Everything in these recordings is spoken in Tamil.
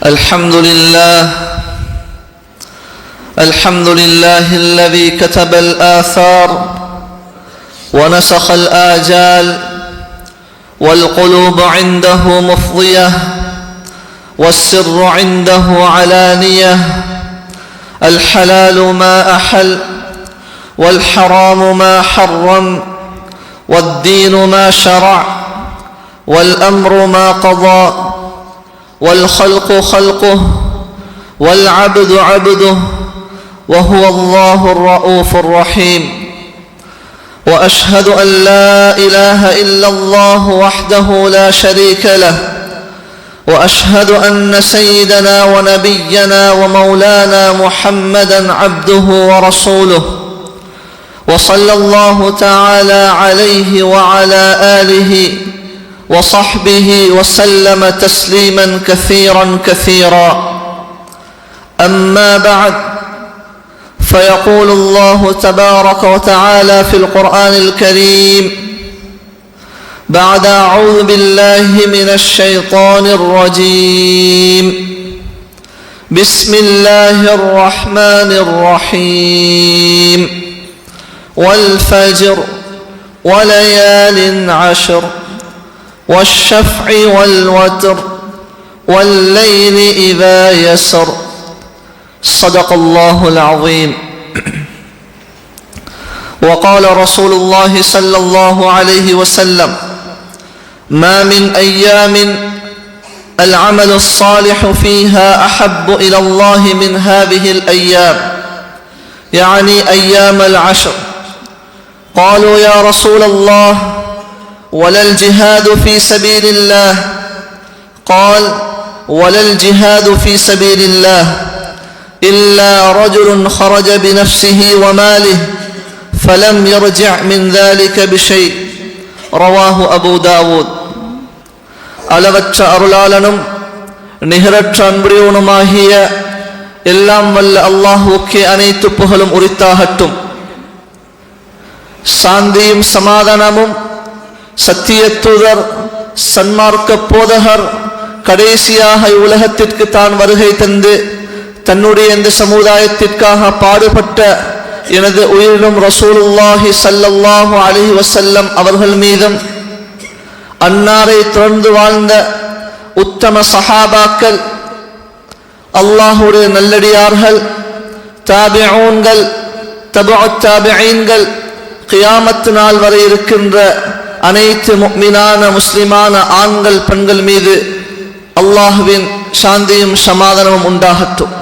الحمد لله الذي كتب الآثار ونسخ الآجال والقلوب عنده مفضية والسر عنده علانية. الحلال ما أحل والحرام ما حرم والدين ما شرع والأمر ما قضى والخلق خلقه والعبد عبده وهو الله الرؤوف الرحيم. وأشهد أن لا إله إلا الله وحده لا شريك له، وأشهد أن سيدنا ونبينا ومولانا محمدا عبده ورسوله، وصلى الله تعالى عليه وعلى آله وصحبه وسلم تسليما كثيرا كثيرا. أما بعد، فيقول الله تبارك وتعالى في القرآن الكريم بعد أعوذ بالله من الشيطان الرجيم: بسم الله الرحمن الرحيم. والفجر وليال عشر والشفع والوتر والليل إذا يسر. صدق الله العظيم. وقال رسول الله صلى الله عليه وسلم: ما من أيام العمل الصالح فيها أحب إلى الله من هذه الأيام، يعني أيام العشر. قالوا: يا رسول الله، ولا الجهاد في سبيل الله؟ قال: ولا الجهاد في سبيل الله إلا رجل خرج بنفسه وماله فلم يرجع من ذلك بشيء. رواه أبو داود. அளவற்ற அருளாளனும் நிகரற்ற அன்புடையவனுமாகிய எல்லாம் வல்ல அல்லாஹ்வுக்கே அனைத்து புகழும் உரித்தாகட்டும். சாந்தியும் சமாதானமும் சத்திய தூதர் சன்மார்க்க போதகர் கடைசியாக உலகத்திற்கு தான் வருகை தந்து தன்னுடைய இந்த சமுதாயத்திற்காக பாடுபட்ட எனது உயிரினும் ரசூலுல்லாஹி ஸல்லல்லாஹு அலைஹி வஸல்லம் அவர்கள் மீதும், அன்னாரை தொடர்ந்து வாழ்ந்த உத்தம சஹாபாக்கள், அல்லாஹ்வுடைய நல்லடியார்கள், தாபிஊன்கள், தபுஅத் தாபிஈன்கள், கியாமத் நாள் வரை இருக்கின்ற அனைத்து முஃமினான முஸ்லிமான ஆண்கள் பெண்கள் மீது அல்லாஹ்வின் சாந்தியும் சமாதானமும் உண்டாகட்டும்.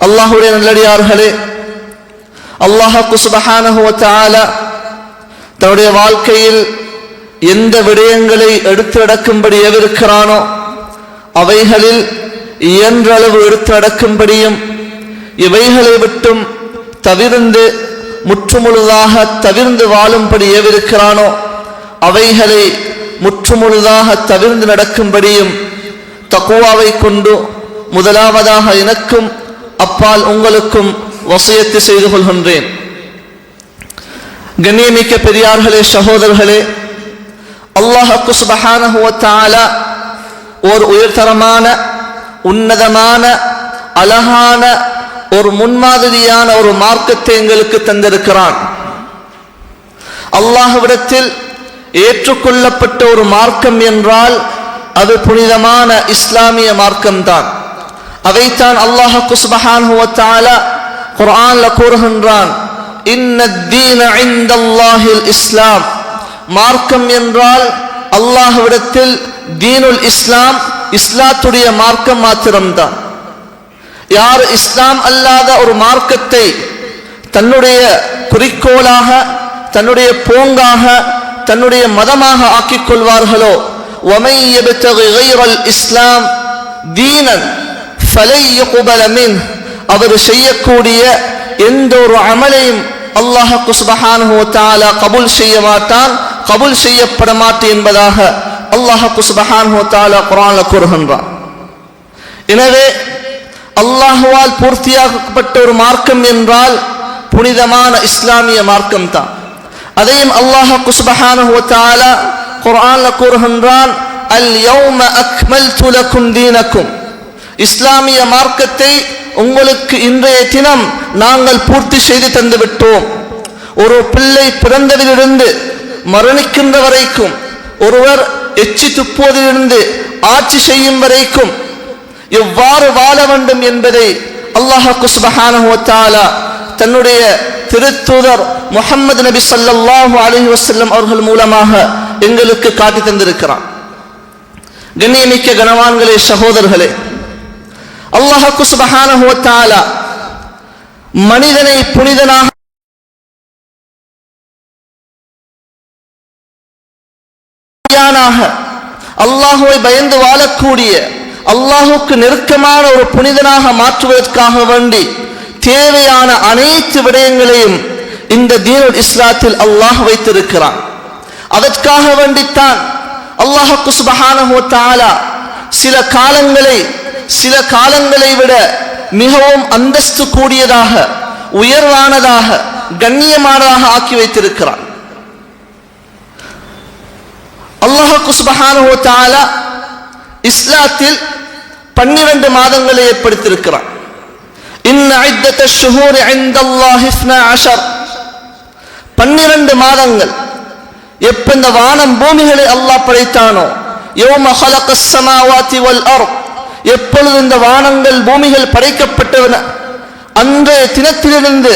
அல்லாஹ்வுடைய நல்லடியார்களே, அல்லாஹ் சுப்ஹானஹு வ தஆலா தன்னுடைய வாழ்க்கையில் எந்த விடயங்களை எடுத்து நடக்கும்படி ஏவிருக்கிறானோ அவைகளில் இயன்றளவு எடுத்து நடக்கும்படியும், இவைகளை விட்டும் தவிர்ந்து முற்றுமுழுதாக தவிர்ந்து வாழும்படி ஏவிருக்கிறானோ அவைகளை முற்றுமுழுதாக தவிர்ந்து நடக்கும்படியும் தக்வாவை கொண்டு முதலாவதாக எனக்கும் அப்பால் உங்களுக்கும் வசியத்து செய்து கொள்கின்றேன். கண்ணியமிக்க பெரியார்களே, சகோதரர்களே, அல்லாஹ் சுப்ஹானஹு வ தஆலா ஒரு உயர்தரமான உன்னதமான அழகான ஒரு முன்மாதிரியான ஒரு மார்க்கத்தை எங்களுக்கு தந்திருக்கிறான். அல்லாஹ்விடத்தில் ஏற்றுக்கொள்ளப்பட்ட ஒரு மார்க்கம் என்றால் அது புனிதமான இஸ்லாமிய மார்க்கம்தான். அதைத்தான் அல்லாஹ் சுப்ஹானஹு வ தஆலா குர்ஆன்ல கூறுகின்றான்: இன்னத்தீன இன்தல்லாஹில் இஸ்லாம். மார்க்கம் என்றால் அல்லாஹ்விடத்தில் தீனுல் இஸ்லாம், இஸ்லாத்துடைய மார்க்கம் மாத்திரம்தான். யார் இஸ்லாம் அல்லாத ஒரு மார்க்கத்தை தன்னுடைய குறிக்கோளாக, தன்னுடைய போங்காக, தன்னுடைய மதமாக ஆக்கிக் கொள்வார்களோ, وَمَن يَبْتَغِ غَيْرَ الْإِسْلَامِ دِينًا فَلَن يُقْبَلَ مِنْهُ. அவர் செய்யக்கூடிய எந்த ஒரு அமலையும் அல்லாஹ் சுப்ஹானஹு வ தஆலா கபூல் செய்ய மாட்டான், கபூல் செய்யப்பட மாட்டான் என்பதாக அல்லாஹ் சுப்ஹானஹு வ தஆலா குர்ஆன்ல கூறுகின்றான். எனவே அல்லாஹ்வால் பூர்த்தியாக்கப்பட்ட ஒரு மார்க்கம் என்றால் புனிதமான இஸ்லாமிய மார்க்கம் தான். அதையும் அல்லாஹ் சுப்ஹானஹு வ தஆலா குர்ஆன்ல கூறுகின்றான்: அல் யௌம அக்மல்து லக்கும் தீனக்கும். இஸ்லாமிய மார்க்கத்தை உங்களுக்கு இன்றைய தினம் நாங்கள் பூர்த்தி செய்து தந்து விட்டோம். ஒரு பிள்ளை பிறந்ததிலிருந்து மரணிக்கின்ற வரைக்கும், ஒருவர் எச்சி துப்புவதிலிருந்து ஆட்சி செய்யும் வரைக்கும் எவ்வாறு வாழ வேண்டும் என்பதை அல்லாஹ் சுப்ஹானஹு வ தஆலா தன்னுடைய திருத்தூதர் முஹம்மது நபி ஸல்லல்லாஹு அலைஹி வஸல்லம் அவர்கள் மூலமாக எங்களுக்கு காட்டி தந்திருக்கிறான். கண்ணியமிக்க கனவான்களே, சகோதரர்களே, அல்லாஹ் சுப்ஹானஹு வ தஆலா மனிதனை புனிதனாக அல்லாஹுவை பயந்து வாழக்கூடிய, அல்லாஹுக்கு நெருக்கமான ஒரு புனிதனாக மாற்றுவதற்காக வேண்டி தேவையான அனைத்து விடயங்களையும் இந்த தீனுல் இஸ்லாத்தில் அல்லாஹ் வைத்திருக்கிறான். அதற்காக வேண்டித்தான் அல்லாஹ் சுப்ஹானஹு வ தஆலா சில காலங்களை விட மிகவும் அந்தஸ்து கூடியதாக, உயர்வானதாக, கண்ணியமானதாக ஆக்கி வைத்திருக்கிறான். அல்லாஹ் சுப்ஹானஹு வ தஆலா இஸ்லாத்தில் 12 மாதங்களை ஏற்படுத்தியிருக்கிறான். இன்ன இத்தத்தஷ் ஷுஹூரி இன்தல்லாஹி 12, 12 மாதங்கள். எப்ப இந்த வானம் பூமிகளை அல்லாஹ் படைத்தானோ, யௌம ஹலகஸ் ஸமாவாதி வல் அர்த், எப்பொழுது இந்த வானங்கள் பூமிகள் படைக்கப்பட்டன அன்றைய தினத்திலிருந்து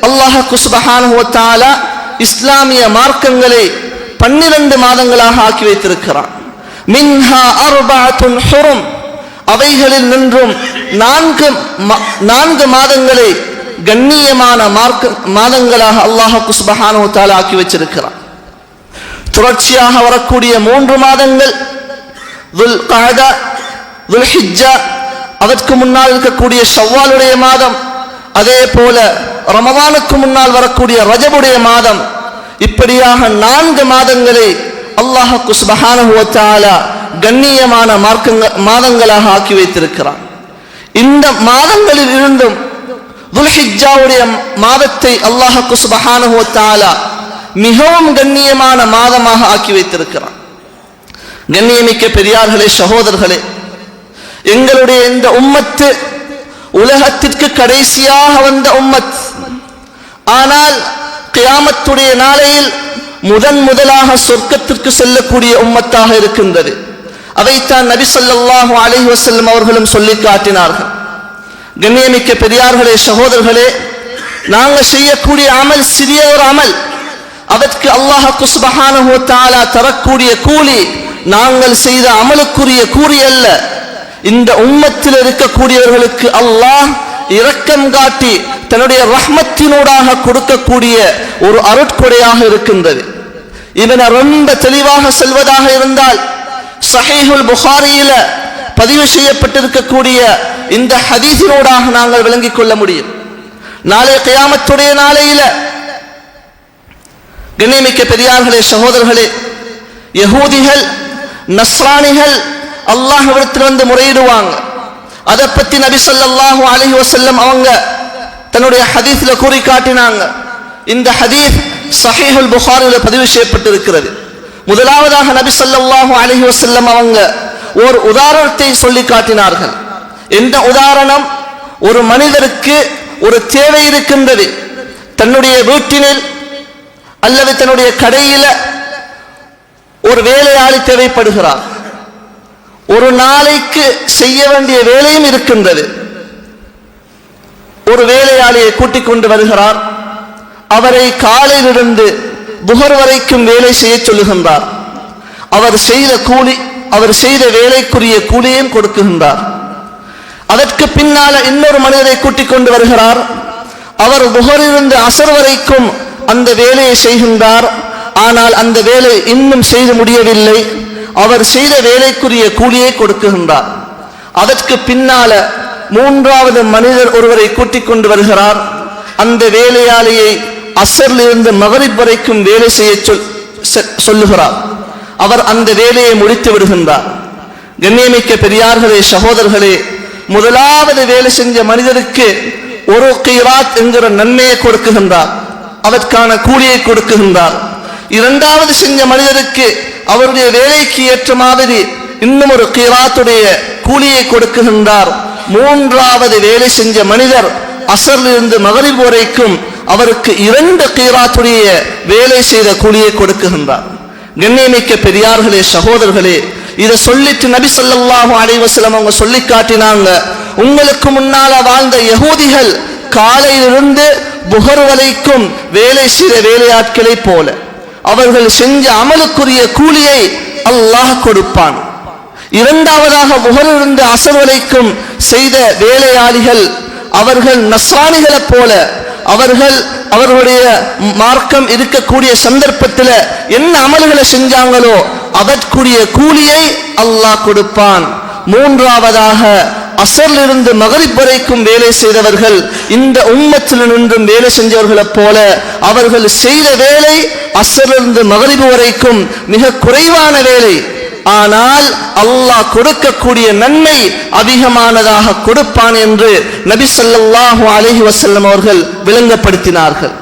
அல்லாஹ் சுப்ஹானஹு வ தஆலா இஸ்லாமிய மார்க்கங்களை 12 மாதங்களாக ஆக்கி வைத்திருக்கிறான். மின்ஹா அர்பஅத்துன் ஹுரும், அவைகளில் நின்றும் 4 மாதங்களை கண்ணியமான மாதங்களாக அல்லாஹ் சுப்ஹானஹு வ தஆலா ஆக்கி வச்சிருக்கிறான். தொடர்ச்சியாக வரக்கூடிய 3 மாதங்கள் துல் கஅதா, துல் ஹிஜ்ஜா, அதற்கு முன்னால் இருக்கக்கூடிய ஷவ்வாலுடைய மாதம், அதே போல ரமதானுக்கு முன்னால் வரக்கூடிய ரஜபுடைய மாதம், இப்படியாக 4 மாதங்களை அல்லாஹ் சுப்ஹானஹு வ தஆலா கண்ணியமான மாதங்களாக ஆக்கி வைத்திருக்கிறான். இந்த மாதங்களில் இருந்தும் துல் ஹிஜ்ஜாவுடைய மாதத்தை அல்லாஹ் சுப்ஹானஹு வ தஆலா மிகவும் கண்ணியமான மாதமாக ஆக்கி வைத்திருக்கிறான். கண்ணியமிக்க பெரியார்களே, சகோதரர்களே, எங்களுடைய இந்த உம்மத்து உலகத்திற்கு கடைசியாக வந்த உம்மத். ஆனால் கியாமத்துடைய நாளையில் முதலாக சொர்க்கத்திற்கு செல்லக்கூடிய உம்மத்தாக இருக்கின்றது. அதைத்தான் நபி ஸல்லல்லாஹு அலைஹி வஸல்லம் அவர்களும் சொல்லி காட்டினார்கள். கண்ணியமிக்க பெரியார்களே, சகோதரர்களே, நாங்கள் செய்யக்கூடிய அமல் சிறிய ஒரு அமல், அதற்கு அல்லாஹ் சுப்ஹானஹு வ தஆலா தரக்கூடிய கூலி நாங்கள் செய்த அமலுக்குரிய கூலி அல்ல. இந்த உம்மத்தில் இருக்கக்கூடியவர்களுக்கு அல்லாஹ் இரக்கம் காட்டி தன்னுடைய ரஹ்மத்தினூடாக கொடுக்கக்கூடிய ஒரு அருட்கொடையாக இருக்கின்றது. இதனை ரொம்ப தெளிவாக செல்வதாக இருந்தால் ஸஹீஹுல் புகாரியில பதிவு செய்யப்பட்டிருக்கக்கூடிய இந்த ஹதீஸினூடாக நாங்கள் விளங்கிக் கொள்ள முடியும். நாளை கியாமத்துடைய நாளையில கண்ணியமிக்க பெரியார்களே, சகோதரர்களே, யஹூதிகள், நஸ்ரானிகள் அல்லாஹ்விடத்தில் வந்து முறையிடுவாங்க. அதை பத்தி நபி ஸல்லல்லாஹு அலைஹி வஸல்லம் அவங்க தன்னுடைய ஹதீஸ்ல கூறி காட்டினாங்க. இந்த ஹதீஸ் ஸஹீஹுல் புகாரியில பதிவு செய்யப்பட்டிருக்கிறது. முதலாவதாக நபி ஸல்லல்லாஹு அலைஹி வஸல்லம் அவங்க ஒரு உதாரணத்தை சொல்லி காட்டினார்கள். எந்த உதாரணம்? ஒரு மனிதருக்கு ஒரு தேவை இருக்கின்றது. தன்னுடைய வீட்டினில் அல்லது தன்னுடைய கடையில ஒரு வேலையாளி தேவைப்படுகிறார். ஒரு நாளைக்கு செய்ய வேண்டிய வேலையும் இருக்கின்றது. ஒரு வேலையாளியை கூட்டிக் கொண்டு வருகிறார். அவரை காலையிலிருந்து துஹர் வரைக்கும் வேலை செய்ய சொல்லுகின்றார். அவர் செய்த வேலைக்குரிய கூலியையும் கொடுக்குகின்றார். அதற்கு பின்னால இன்னொரு மனிதரை கூட்டிக் கொண்டு வருகிறார். அவர் துஹரிலிருந்து அசர் வரைக்கும் அந்த வேலையை செய்கின்றார். ஆனால் அந்த வேலை இன்னும் செய்து முடியவில்லை. அவர் செய்த வேலைக்குரிய கூலியை கொடுக்குகின்றார். அதற்கு பின்னால 3வது மனிதர் ஒருவரை கூட்டிக் கொண்டு வருகிறார். அந்த வேலையாளியை அசரிலிருந்து மகரிப் வரைக்கும் வேலை செய்ய சொல்லுகிறார். அவர் அந்த வேலையை முடித்து விடுகின்றார். கண்ணியமிக்க பெரியார்களே, சகோதரர்களே, முதலாவது வேலை செஞ்ச மனிதருக்கு ஒரு கீராத் என்கிற நன்மையை கொடுக்குகின்றார். அதற்கான கூலியை கொடுக்குகின்றார். 2வது செஞ்ச மனிதருக்கு அவருடைய வேலைக்கு ஏற்ற மாதிரி இன்னும் ஒரு கீராத்துடைய கூலியை கொடுக்குகின்றார். மூன்றாவது வேலை செஞ்ச மனிதர் அசரிலிருந்து மகரிப் வரைக்கும் அவருக்கு 2 கீராத்துடைய வேலை செய்த கூலியை கொடுக்குகின்றார். கண்ணியமிக்க பெரியார்களே, சகோதரர்களே, இதை சொல்லிட்டு நபி ஸல்லல்லாஹு அலைஹி வஸல்லம் அவங்க சொல்லி காட்டினாங்க, உங்களுக்கு முன்னால வாழ்ந்த யகூதிகள் காலையிலிருந்து புகர் வரைக்கும் வேலை செய்த வேலையாட்களை போல அவர்கள் செஞ்ச அமலுக்குரிய கூலியை அல்லாஹ் கொடுப்பான். இரண்டாவதாக புகரிலிருந்து அசர் வரைக்கும் செய்த வேலையாளிகள் அவர்கள் நஸ்ரானிகளை போல அவர்களுடைய மார்க்கம் இருக்கக்கூடிய சந்தர்ப்பத்தில் என்ன அமல்களை செஞ்சாங்களோ அதற்குரிய கூலியை அல்லாஹ் கொடுப்பான். மூன்றாவதாக அசரிலிருந்து மகரிப் வரைக்கும் வேலை செய்தவர்கள் இந்த உம்மத்தில் நின்றும் வேலை செஞ்சவர்களை போல அவர்கள் செய்த வேலை அசரிலிருந்து மகரிப் வரைக்கும் மிக குறைவான வேலை, ஆனால் அல்லாஹ் கொடுக்கக்கூடிய நன்மை அதிகமானதாக கொடுப்பான் என்று நபி ஸல்லல்லாஹு அலைஹி வஸல்லம் அவர்கள் விளங்கப்படுத்தினார்கள்.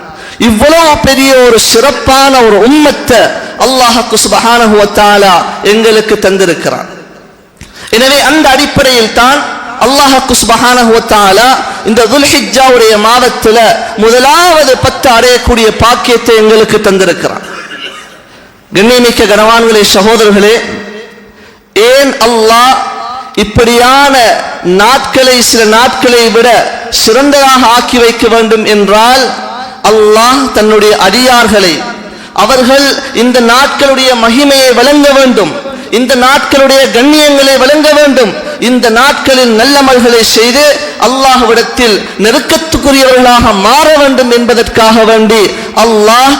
இவ்வளவு பெரிய ஒரு சிறப்பான ஒரு உம்மத்தை அல்லாஹ் சுப்ஹானஹு வ தஆலா எங்களுக்கு தந்திருக்கிறான். எனவே அந்த அடிப்படையில் தான் அல்லாஹ் சுப்ஹானஹு வ தஆலா இந்த துல்ஹிஜ்ஜாவுடைய மாதத்தில் முதலாவது 10 அடையக்கூடிய பாக்கியத்தை எங்களுக்கு தந்திருக்கிறான். கண்ணியமிக்க கனவான்களே, சகோதரர்களே, ஏன் அல்லாஹ் இப்படியான நாட்களை சில நாட்களை விட சிறந்ததாக ஆக்கி வைக்க வேண்டும் என்றால், அல்லாஹ் தன்னுடைய அடியார்களை அவர்கள் இந்த நாட்களுடைய மகிமையை வழங்க வேண்டும், இந்த நாட்களுடைய கண்ணியங்களை வழங்க வேண்டும், இந்த நாட்களில் நல்லமல்களை செய்து அல்லாஹ்விடத்தில் நெருக்கத்துக்குரியவர்களாக மாற வேண்டும் என்பதற்காக வேண்டி அல்லாஹ்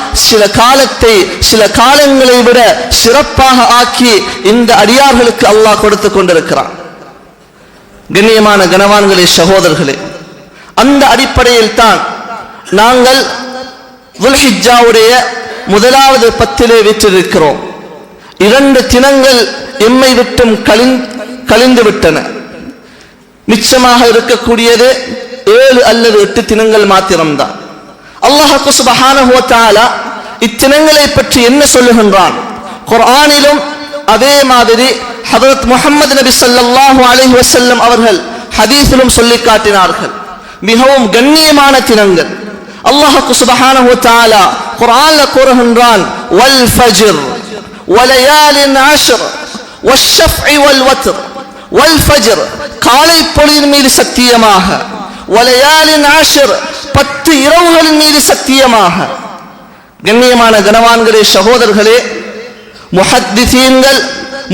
சில காலங்களை விட சிறப்பாக ஆக்கி இந்த அடியார்களுக்கு அல்லாஹ் கொடுத்து கொண்டிருக்கிறான். கண்ணியமான கனவான்களே, சகோதரர்களே, அந்த அடிப்படையில் தான் நாங்கள் துல்ஹிஜ்ஜாவுடைய முதலாவது 10 விற்றிருக்கிறோம். 2 தினங்கள் எம்மை விட்டும் கழிந்து விட்டன. மிச்சமாக இருக்கக்கூடியது 7 அல்லது 8 தினங்கள் மாத்திரம்தான். அல்லாஹ் சுப்ஹானஹு வ தஆலா இத்தினங்களை பற்றி என்ன சொல்லுகின்றான்? குர்ஆனிலும் அதே மாதிரி ஹஜ்ரத் முஹம்மது நபி ஸல்லல்லாஹு அலைஹி வஸல்லம் அவர்கள் ஹதீஸிலும் சொல்லி காட்டினார்கள். மிகவும் கண்ணியமான தினங்கள். அல்லாஹ் சுப்ஹானஹு வ தஆலா குர்ஆன்ல கூறுகின்றான், வல் ஃபஜ்ர் வலயாலின் அஷ்ர் வஷ்ஷஃப்இ வல் வத்ர். வல் ஃபஜ்ர் காலை பொழுதின் மீது சத்தியமாக, வலயாலின் அஷ்ர் 10 இரவுகளின் மீது சத்தியமாக. கண்ணியமான கனவான்களே, சகோதரர்களே, முஹத்திஸீன்கள்,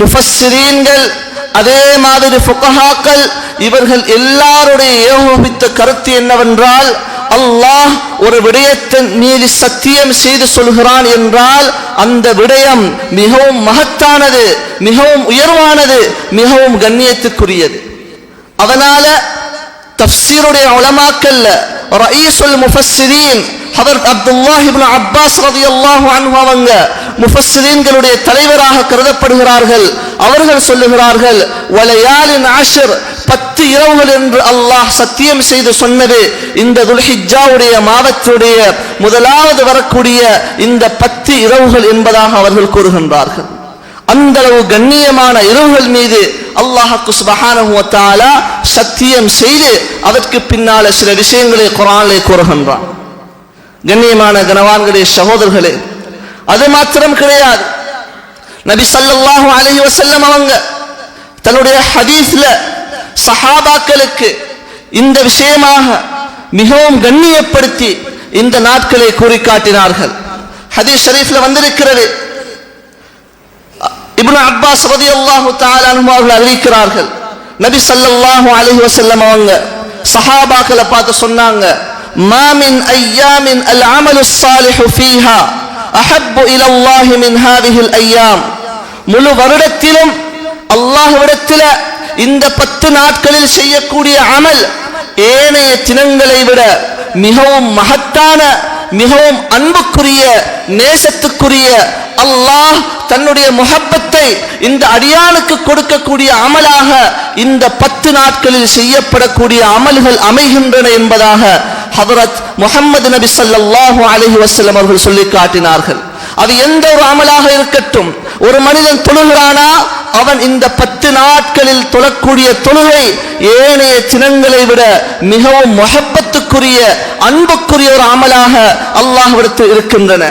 முஃபஸ்ஸிரீன்கள், அதே மாதிரி ஃபுகஹாக்கள், இவர்கள் எல்லாருடைய ஏகோபித்த கருத்து என்னவென்றால், அல்லாஹ் ஒரு விடயத்தின் மீது சத்தியம் செய்து சொல்கிறான் என்றால் அந்த விடயம் மிகவும் மகத்தானது, மிகவும் உயர்வானது, மிகவும் கண்ணியத்துக்குரியது. அதனால தஃப்சீருடைய உலமாக்கல்ல ரயீசுல் முஃபஸ்ஸிரீன் ஹஜ்ரத் அப்துல்லாஹ் இப்னு அப்பாஸ் ரலியல்லாஹு அன்ஹு அவங்க முஃபஸ்ஸிரீன்களுடைய தலைவராக கருதப்படுகிறார்கள். அவர்கள் சொல்லுகிறார்கள், வலயாலின் அஷ்ர் 10 இரவுகள் என்று அல்லாஹ் சத்தியம் செய்து சொன்னது இந்த துல்ஹிஜ்ஜாவுடைய மாதத்துடைய முதலாவது வரக்கூடிய இந்த 10 இரவுகள் என்பதாக அவர்கள் கூறுகின்றார்கள். அந்த அளவு கண்ணியமான இரவுகள் மீது அல்லாஹ் சுப்ஹானஹு வ தஆலா சத்தியம் செய்து அதற்கு பின்னால சில விஷயங்களை குர்ஆனிலே கூறுகின்றான். கண்ணியமான கனவான்களே, சகோதரர்களே, அது மாத்திரம் கிடையாது. நபி ஸல்லல்லாஹு அலைஹி வஸல்லம் அவங்க தன்னுடைய ஹதீஸ்ல சஹாபாக்களுக்கு இந்த விஷயமாக மிகவும் கண்ணியப்படுத்தி இந்த நாட்களை கூறி காட்டினார்கள். ஹதீஸ் ஷரீஃப்ல வந்திருக்கிறது. இப்னு அப்பாஸ் ரலியல்லாஹு தஆலா அன்ஹு அவர்கள் அறிவிக்கிறார்கள், நபி ஸல்லல்லாஹு அலைஹி வஸல்லம் அவங்க சஹாபாக்களை பார்த்து சொன்னாங்க, மா மின் அய்யாமின் அல் அமலு ஸாலிஹு ஃபீஹா அஹப்பு இலல்லாஹி மின் ஹாதிஹில் அய்யாம். முழு வருடத்திலும் அல்லாஹ்விடத்தில் இந்த 10 நாட்களில் செய்யக்கூடிய அமல் ஏனைய தினங்களை விட மிகவும் மகத்தான, மிகவும் அன்புக்குரிய, நேசத்துக்குரிய, அல்லாஹ் தன்னுடைய முஹப்பத்தை இந்த அடியானுக்கு கொடுக்கக்கூடிய அமலாக இந்த 10 நாட்களில் செய்யப்படக்கூடிய அமல்கள் அமைகின்றன என்பதாக ஹஜ்ரத் முஹம்மது நபி ஸல்லல்லாஹு அலைஹி வஸல்லம் அவர்கள் சொல்லி காட்டினார்கள். அது எந்த ஒரு அமலாக இருக்கட்டும், ஒரு மனிதன் தொழுகிறானா அவன் இந்த 10 நாட்களில் தொழக்கூடிய தொழுகை ஏனைய தினங்களை விட மிகவும் முஹப்பத்துக்குரிய அன்புக்குரிய ஒரு அமலாக அல்லாஹ்விடத்தில் இருக்கின்றன.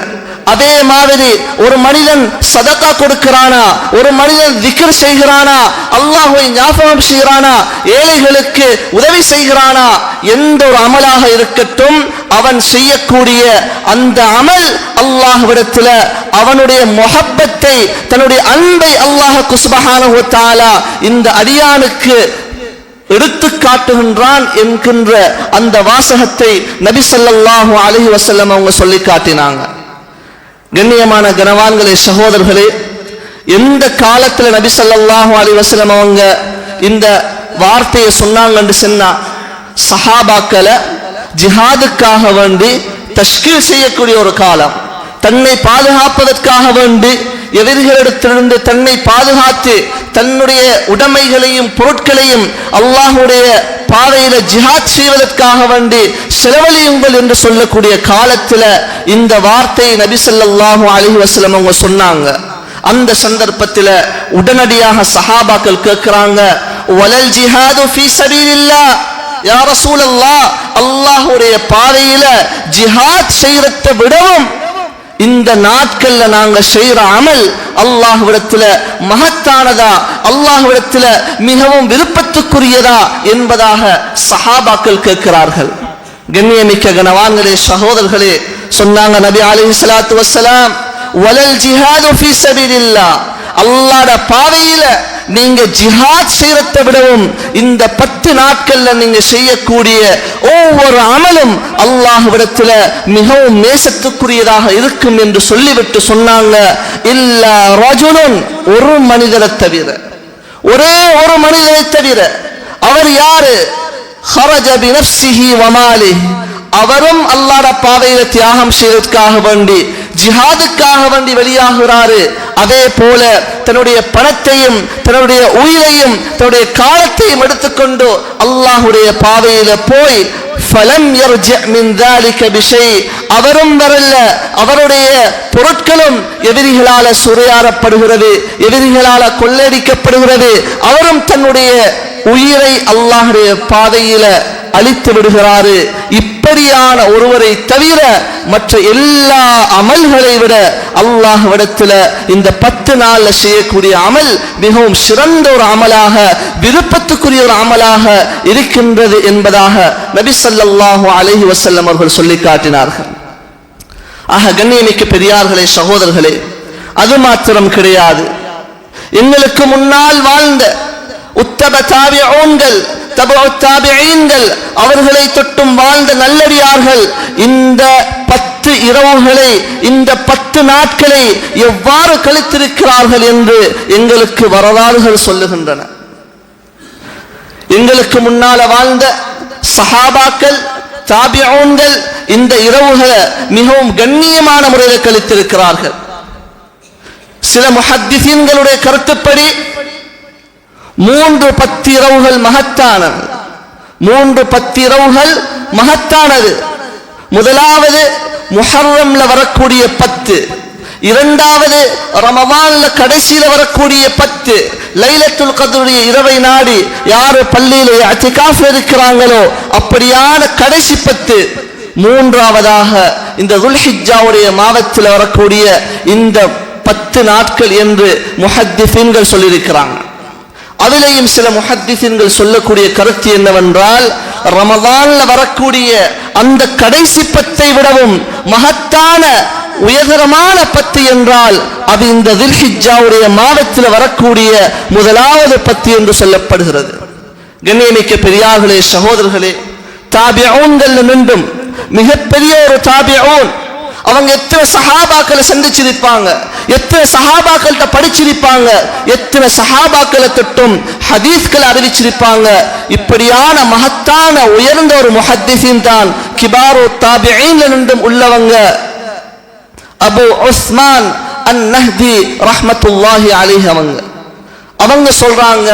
அதே மாதிரி ஒரு மனிதன் சதகா கொடுக்கிறானா, ஒரு மனிதன் திக்ர் செய்கிறானா, அல்லாஹ்வை ஞாபகம் செய்கிறானா, ஏழைகளுக்கு உதவி செய்கிறானா, எந்த ஒரு அமலாக இருக்கட்டும், அவன் செய்யக்கூடிய அந்த அமல் அல்லாஹ்விடத்தில் அவனுடைய முஹப்பத்தை, தன்னுடைய அன்பை அல்லாஹ் சுப்ஹானஹு வ தஆலா இந்த அடியானுக்கு எடுத்து காட்டுகின்றான் என்கின்ற அந்த வாசகத்தை நபி ஸல்லல்லாஹு அலைஹி வஸல்லம் அவங்க சொல்லி காட்டினாங்க. கண்ணியமான கனவான்களே, சகோதரர்களே, எந்த காலத்துல நபி ஸல்லல்லாஹு அலைஹி வஸல்லம் அவங்க இந்த வார்த்தையை சொன்னாங்கன்னு சொன்னா, சஹாபாக்களை ஜிஹாதுக்காக வேண்டி தஷ்கீல் செய்யக்கூடிய ஒரு காலம், தன்னை பாதுகாப்பதற்காக வேண்டி எதிரிகளிடத்திலிருந்து தன்னை பாதுகாத்து தன்னுடைய உடைமைகளையும் பொருட்களையும் அல்லாஹ்வுடைய பாதையில ஜிஹாத் செய்வதற்காக வேண்டி செலவழியுங்கள் என்று சொல்லக்கூடிய காலத்தில் இந்த வார்த்தையை நபி ஸல்லல்லாஹு அலைஹி வஸல்லம் அவங்க சொன்னாங்க. அந்த சந்தர்ப்பத்தில் உடனடியாக சஹாபாக்கள் கேட்கிறாங்க, வலல் ஜிஹாது ஃபீ ஸபீலில்லாஹ் யா ரசூலல்லாஹ், அல்லாஹ்வுடைய பாதையில ஜிஹாத் செய்யறதை விடவும் இந்த நாட்கள்ல நாங்க செய்யற அமல் அல்லாஹ்விடத்தில் மகத்தானதா, அல்லாஹ்விடத்தில் மிகவும் விருப்பத்துக்குரியதா என்பதாக சஹாபாக்கள் கேட்கிறார்கள். கண்ணியமிக்க கனவான்களே, சகோதரர்களே, சொன்னாங்க நபி அலைஹிஸ்ஸலாத்து வஸ்ஸலாம், வலல் ஜிஹாது ஃபீ ஸபீலில்லாஹ், அல்லாஹ்வுடைய பாதையில நீங்க ஜிஹாத் செய்யறதை விடவும் இந்த 10 நாட்கள்ல நீங்க செய்யக்கூடிய ஒவ்வொரு அமலும் அல்லாஹ்விடத்தில் மிகவும் நேசத்துக்குரியதாக இருக்கும் என்று சொல்லிவிட்டு சொன்னாங்க, இல்லா ரஜுலுன், ஒரு மனிதரை தவிர, ஒரே ஒரு மனிதரை தவிர, அவர் யாரு? ஹரஜ பினஃப்ஸிஹி வ மாலிஹி, அவரும் அல்லாஹ்வுடைய பாதையில தியாகம் செய்வதற்காக வேண்டி ஜிஹாதுக்காக வேண்டி வெளியாகிறாரு. அதே போல தன்னுடைய பணத்தையும் தன்னுடைய உயிரையும் தன்னுடைய காலத்தையும் எடுத்துக்கொண்டு அல்லாஹ்வுடைய பாதையில போய் ஃபலம் யர்ஜி மின் ذلك بشيء, அவரும் வரல, அவருடைய பொருட்களும் எதிரிகளால சூறையாடப்படுகிறது, எதிரிகளால கொள்ளையடிக்கப்படுகிறது, அவரும் தன்னுடைய உயிரை அல்லாஹ்வுடைய பாதையில அழித்து விடுகிறாரு. இப்படியான ஒருவரை தவிர மற்ற எல்லா அமல்களை விட அல்லாஹ்விடத்தில் இந்த 10 நாள்ல செய்யக்கூடிய அமல் மிகவும் சிறந்த ஒரு அமலாக, விருப்பத்துக்குரிய ஒரு அமலாக இருக்கின்றது என்பதாக நபி ஸல்லல்லாஹு அலைஹி வஸல்லம் அவர்கள் சொல்லி காட்டினார்கள். ஆக கண்ணியமிக்க பெரியார்களே, சகோதரர்களே, அது மாத்திரம் கிடையாது, எங்களுக்கு முன்னால் வாழ்ந்த உத்தம தாபிஊன்கள், தபஉ தாபிஈன்கள், அவர்களை தொட்டும் வாழ்ந்த நல்லடியார்கள் இந்த 10 இரவுகளை, இந்த 10 நாட்களை எவ்வாறு கழித்திருக்கிறார்கள் என்று எங்களுக்கு வரலாறுகள் சொல்லுகின்றன. எங்களுக்கு முன்னால வாழ்ந்த சஹாபாக்கள், தாபிஊன்கள் இந்த இரவுகளை மிகவும் கண்ணியமான முறையில் கழித்திருக்கிறார்கள். சில முஹத்திஸீன்களுடைய கருத்துப்படி 3 இரவுகள் மகத்தானது. 3 இரவுகள் மகத்தானது. முதலாவது முஹர்ரம்ல வரக்கூடிய 10, இரண்டாவது ரமதான்ல கடைசியில வரக்கூடிய 10, லைலத்துல் கத்ருடைய இரவை நாடி யாரு பள்ளியில இஅ்திகாஃப் இருக்கிறாங்களோ அப்படியான கடைசி 10, மூன்றாவதாக இந்த துல்ஹிஜ்ஜாவுடைய மாதத்தில் வரக்கூடிய இந்த 10 நாட்கள் என்று முஹத்திஸீன்கள் சொல்லியிருக்கிறாங்க. அதிலேயும் சில முஹத்திஸீன்கள் சொல்லக்கூடிய கருத்து என்னவென்றால், ரமதான்ல வரக்கூடிய அந்த கடைசி 10 விடவும் மகத்தான உயர்தரமான 10 என்றால் அது இந்த துல்ஹிஜ்ஜாவுடைய மாதத்தில் வரக்கூடிய முதலாவது 10 என்று சொல்லப்படுகிறது. கண்ணியமிக்க பெரியார்களே, சகோதரர்களே, தாபிஊன்கள் நின்றும் மிகப்பெரிய ஒரு தாபிஊன், அவங்க எத்தனை சஹாபாக்களை சந்திச்சிருப்பாங்க, எத்தனை சஹாபாக்கள்கிட்ட படிச்சிருப்பாங்க, எத்தனை சஹாபாக்களை தொட்டும் ஹதீஸ்களை அறிவிச்சிருப்பாங்க. இப்படியான மகத்தான உயர்ந்த ஒரு முஹத்திஸீன் தான் கிபாரு தாபிஈன்ல நின்றும் உள்ளவங்க அபு உஸ்மான் அன்-நஹ்தி ரஹ்மத்துல்லாஹி அலைஹி. அவங்க சொல்றாங்க,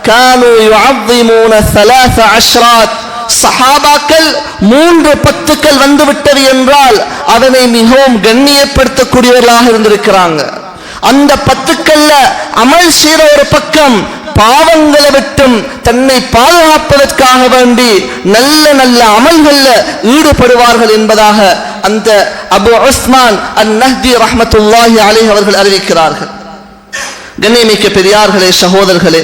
கானு யுஅظிமூன 3 அஷ்ராத், சஹாபாக்கள் 3 10கள் வந்து விட்டது என்றால் அதனை மிகவும் கண்ணியப்படுத்தக்கூடியவர்களாக இருந்திருக்கிறாங்க. அந்த 10கள்ல அமல் செய்த ஒரு பக்கம் பாவங்களை விட்டும் தன்னை பாதுகாப்பதற்காக வேண்டி நல்ல நல்ல அமல்கள்ல ஈடுபடுவார்கள் என்பதாக அந்த அபு உஸ்மான் அன்-நஹ்தி ரஹ்மத்துல்லாஹி அலைஹி அவர்கள் அறிவிக்கிறார்கள். கண்ணியமிக்க பெரியார்களே, சகோதரர்களே,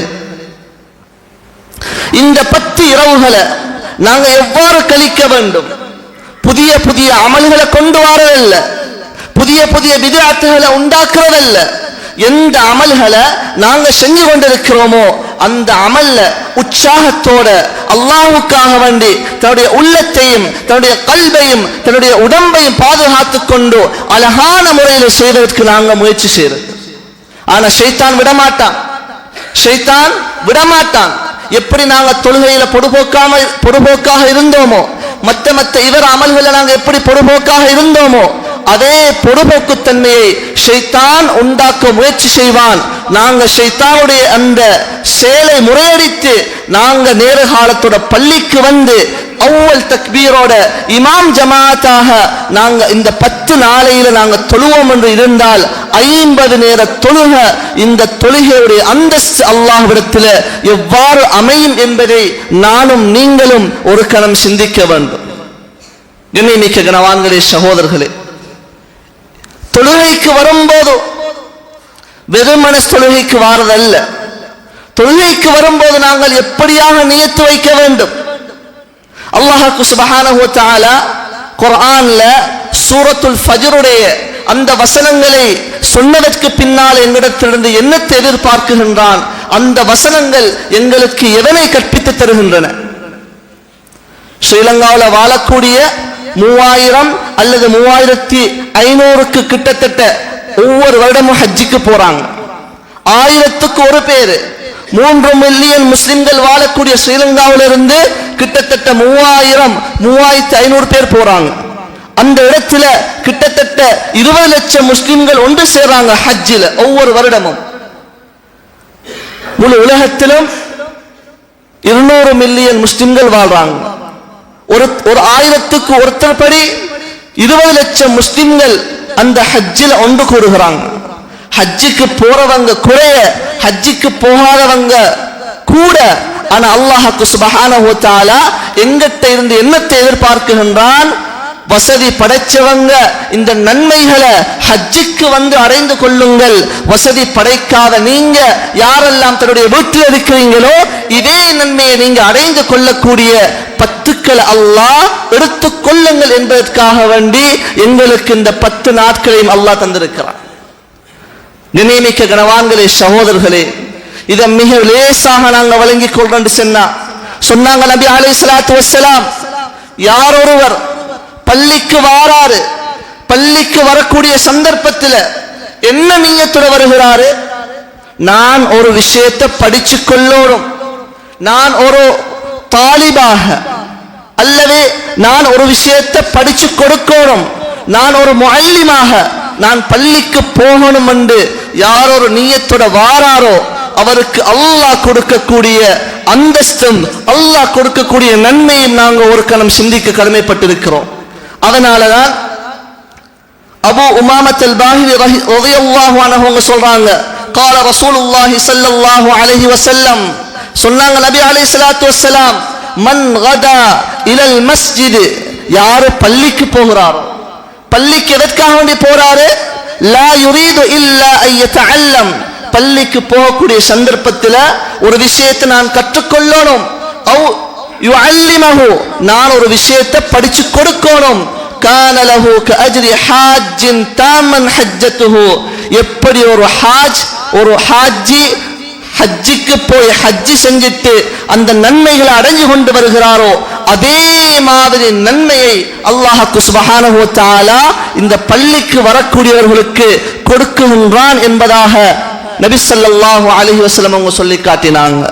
இந்த 10 இரவுகளை நாங்க எவ்வாறு கழிக்க வேண்டும்? புதிய புதிய அமல்களை கொண்டு வரதல்ல, புதிய புதிய பித்அத்துகளை உண்டாக்குறதல்ல. எந்த அமல்களை நாங்க செஞ்சு கொண்டிருக்கிறோமோ அந்த அமல்ல உற்சாகத்தோட அல்லாஹ்வுக்காக வேண்டி தன்னுடைய உள்ளத்தையும் தன்னுடைய கல்பையும் தன்னுடைய உடம்பையும் பாதுகாத்துக் கொண்டு அழகான முறையில் செய்வதற்கு நாங்க முயற்சி செய்யறது. ஆனா ஷைத்தான் விடமாட்டான். எப்படி நாங்க தொழுகையில பொடுபோக்காக இருந்தோமோ, மற்ற இவர் அமல்களை நாங்க எப்படி பொடுபோக்காக இருந்தோமோ, அதே பொடுபோக்குத்தன்மையை ஷைத்தான் உண்டாக்க முயற்சி செய்வான். நாங்க ஷைத்தானுடைய அந்த செயலை முறையடித்து நாங்க நேர காலத்தோட பள்ளிக்கு வந்து அவ்வல் தக்பீரோட இமாம் ஜமாத்தாக நாங்க இந்த 10 நாளையில நாங்க தொழுவோம் என்று இருந்தால் 50 நேர தொழுக, இந்த தொழுகையுடைய அந்தஸ்து அல்லாஹ்விடத்தில் எவ்வாறு அமையும் என்பதை நானும் நீங்களும் ஒரு கணம் சிந்திக்க வேண்டும். கண்ணியமிக்க கனவான்களே, சகோதரர்களே, தொழுகைக்கு வரும்போது வெறுமன தொழுகைக்கு வாரதல்ல. தொழுகைக்கு வரும்போது நாங்கள் எப்படியாக நியத்து வைக்க வேண்டும்? அல்லாஹ் சுப்ஹானஹு வ தஆலா குர்ஆன்ல சூரத்துல் ஃபஜ்ருடைய அந்த வசனங்களை சொன்னதற்கு பின்னால் எங்களிடத்திலிருந்து என்னத்தை எதிர்பார்க்கின்றான்? அந்த வசனங்கள் எங்களுக்கு எதனை கற்பித்து தருகின்றன? ஸ்ரீலங்காவில் வாழக்கூடிய 3000 அல்லது 3500க்கு கிட்டத்தட்ட ஒவ்வொரு வருடமும் ஹஜ்ஜுக்கு போறாங்க. 1000க்கு ஒரு பேரு 3 மில்லியன் முஸ்லிம்கள் வாழக்கூடிய ஸ்ரீலங்காவிலிருந்து கிட்டத்தட்ட 3500 பேர் போறாங்க. அந்த இடத்துல கிட்டத்தட்ட 20 லட்சம் முஸ்லிம்கள் ஒன்று சேர்றாங்க ஹஜ்ஜில் ஒவ்வொரு வருடமும். முழு உலகத்திலும் 200 மில்லியன் முஸ்லிம்கள் வாழ்றாங்க. ஒரு 1000க்கு ஒருத்தர் படி 20 லட்சம் முஸ்லிம்கள் அந்த ஹஜ்ஜில் ஒன்று கூடுகிறாங்க. ஹஜ்ஜுக்கு போறவங்க குறைய, ஹஜ்ஜுக்கு போகாதவங்க கூட. ஆனா அல்லாஹ் சுப்ஹானஹு வ தஆலா எங்கிட்ட இருந்து என்னத்தை எதிர்பார்க்கின்றான்? வசதி படைச்சவங்க இந்த நன்மைகளை ஹஜ்ஜுக்கு வந்து அடைந்து கொள்ளுங்கள். வசதி படைக்காத நீங்க யாரெல்லாம் தன்னுடைய வீட்டில் இருக்கிறீங்களோ இதே நன்மையை நீங்க அடைந்து கொள்ளக்கூடிய 10களை அல்லாஹ் எடுத்துக் கொள்ளுங்கள் என்பதற்காக வேண்டி எங்களுக்கு இந்த 10 நாட்களையும் அல்லாஹ் தந்திருக்கிறான். நினைமிக்க கனவான்களே, சகோதரர்களே, இதை மிக லேசாக நாங்கள் வழங்கிக் கொள்றோம் சொன்னாங்க நபி அலைஹிஸ்ஸலாத்து வஸ்ஸலாம். யார் ஒருவர் பள்ளிக்கு வாராரு, பள்ளிக்கு வரக்கூடிய சந்தர்ப்பத்தில் என்ன நியத்தோட வருகிறாரு? நான் ஒரு விஷயத்தை படிச்சு கொள்ளணும், நான் ஒரு தாலிபாக அல்லது நான் ஒரு விஷயத்தை படிச்சு கொடுக்கணும், நான் ஒரு முஅல்லிமாக நான் பள்ளிக்கு போகணும் என்று யார் ஒரு நியத்தோட வாராரோ அவருக்கு அல்லாஹ் கொடுக்கக்கூடிய அந்தஸ்தும் அல்லாஹ் கொடுக்கக்கூடிய நன்மையும் நாங்கள் ஒரு கணம் சிந்திக்க கடமைப்பட்டிருக்கிறோம். அதனாலதான் அபூ உமாமத் அல்-பாஹிலி ரலியல்லாஹு அன்ஹு சொல்றாங்க, قال رسول الله صلى الله عليه وسلم, சொன்னாங்க நபி அலைஹிஸ்ஸலாத்து வஸ்ஸலாம், மன் கதா இலல் மஸ்ஜித், யார் பள்ளிக்கு போகிறாரோ, பள்ளிக்கு எதற்காக வேண்டி போறாரு? லா யுரீது இல்லா அன் யதஅல்லம், பள்ளிக்கு போகக்கூடிய சந்தர்ப்பத்தில் ஒரு விஷயத்தை நான் கற்றுக்கொள்ளணும், அவ் யுஅல்லிமஹு, நான் ஒரு விஷயத்தை படிச்சு கொடுக்கணும், கான லஹு கஅஜ்ரி ஹாஜ்ஜின் தாமன் ஹஜ்ஜத்துஹு, எப்படி ஒரு ஹாஜ்ஜி ஹஜ்ஜுக்கு போய் ஹஜ்ஜி செஞ்சிட்டு அந்த நன்மைகளை அடைஞ்சு கொண்டு வருகிறாரோ அதே மாதிரி நன்மையை அல்லாஹ் சுப்ஹானஹு வ தஆலா இந்த பள்ளிக்கு வரக்கூடியவர்களுக்கு கொடுக்கின்றான் என்பதாக நபி ஸல்லல்லாஹு அலைஹி வஸல்லம் அவங்க சொல்லி காட்டினாங்க.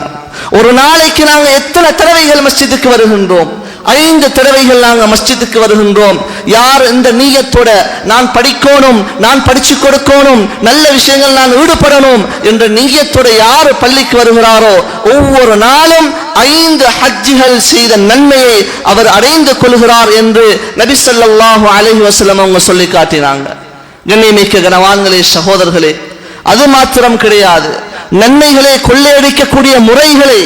ஒரு நாளைக்கு நாங்க எத்தனை தடவைகள் மஸ்ஜிதுக்கு வருகின்றோம்? 5 தடவைகள் நாங்க மஸ்ஜிதுக்கு வருகின்றோம். யார் இந்த நீயத்தோட நான் படிக்கணும், நான் படிச்சு கொடுக்கணும், நல்ல விஷயங்கள் நான் ஈடுபடணும் என்ற நீயத்தோட யார் பள்ளிக்கு வருகிறாரோ ஒவ்வொரு நாளும் 5 ஹஜ்ஜுகள் செய்த நன்மையை அவர் அடைந்து கொள்கிறார் என்று நபி ஸல்லல்லாஹு அலைஹி வஸல்லம் அவங்க சொல்லி காட்டினாங்க. கண்ணியமிக்க கனவான்களே, சகோதரர்களே, அது மாத்திரம் கிடையாது, நன்மைகளை கொள்ளையடிக்கக்கூடிய முறைகளை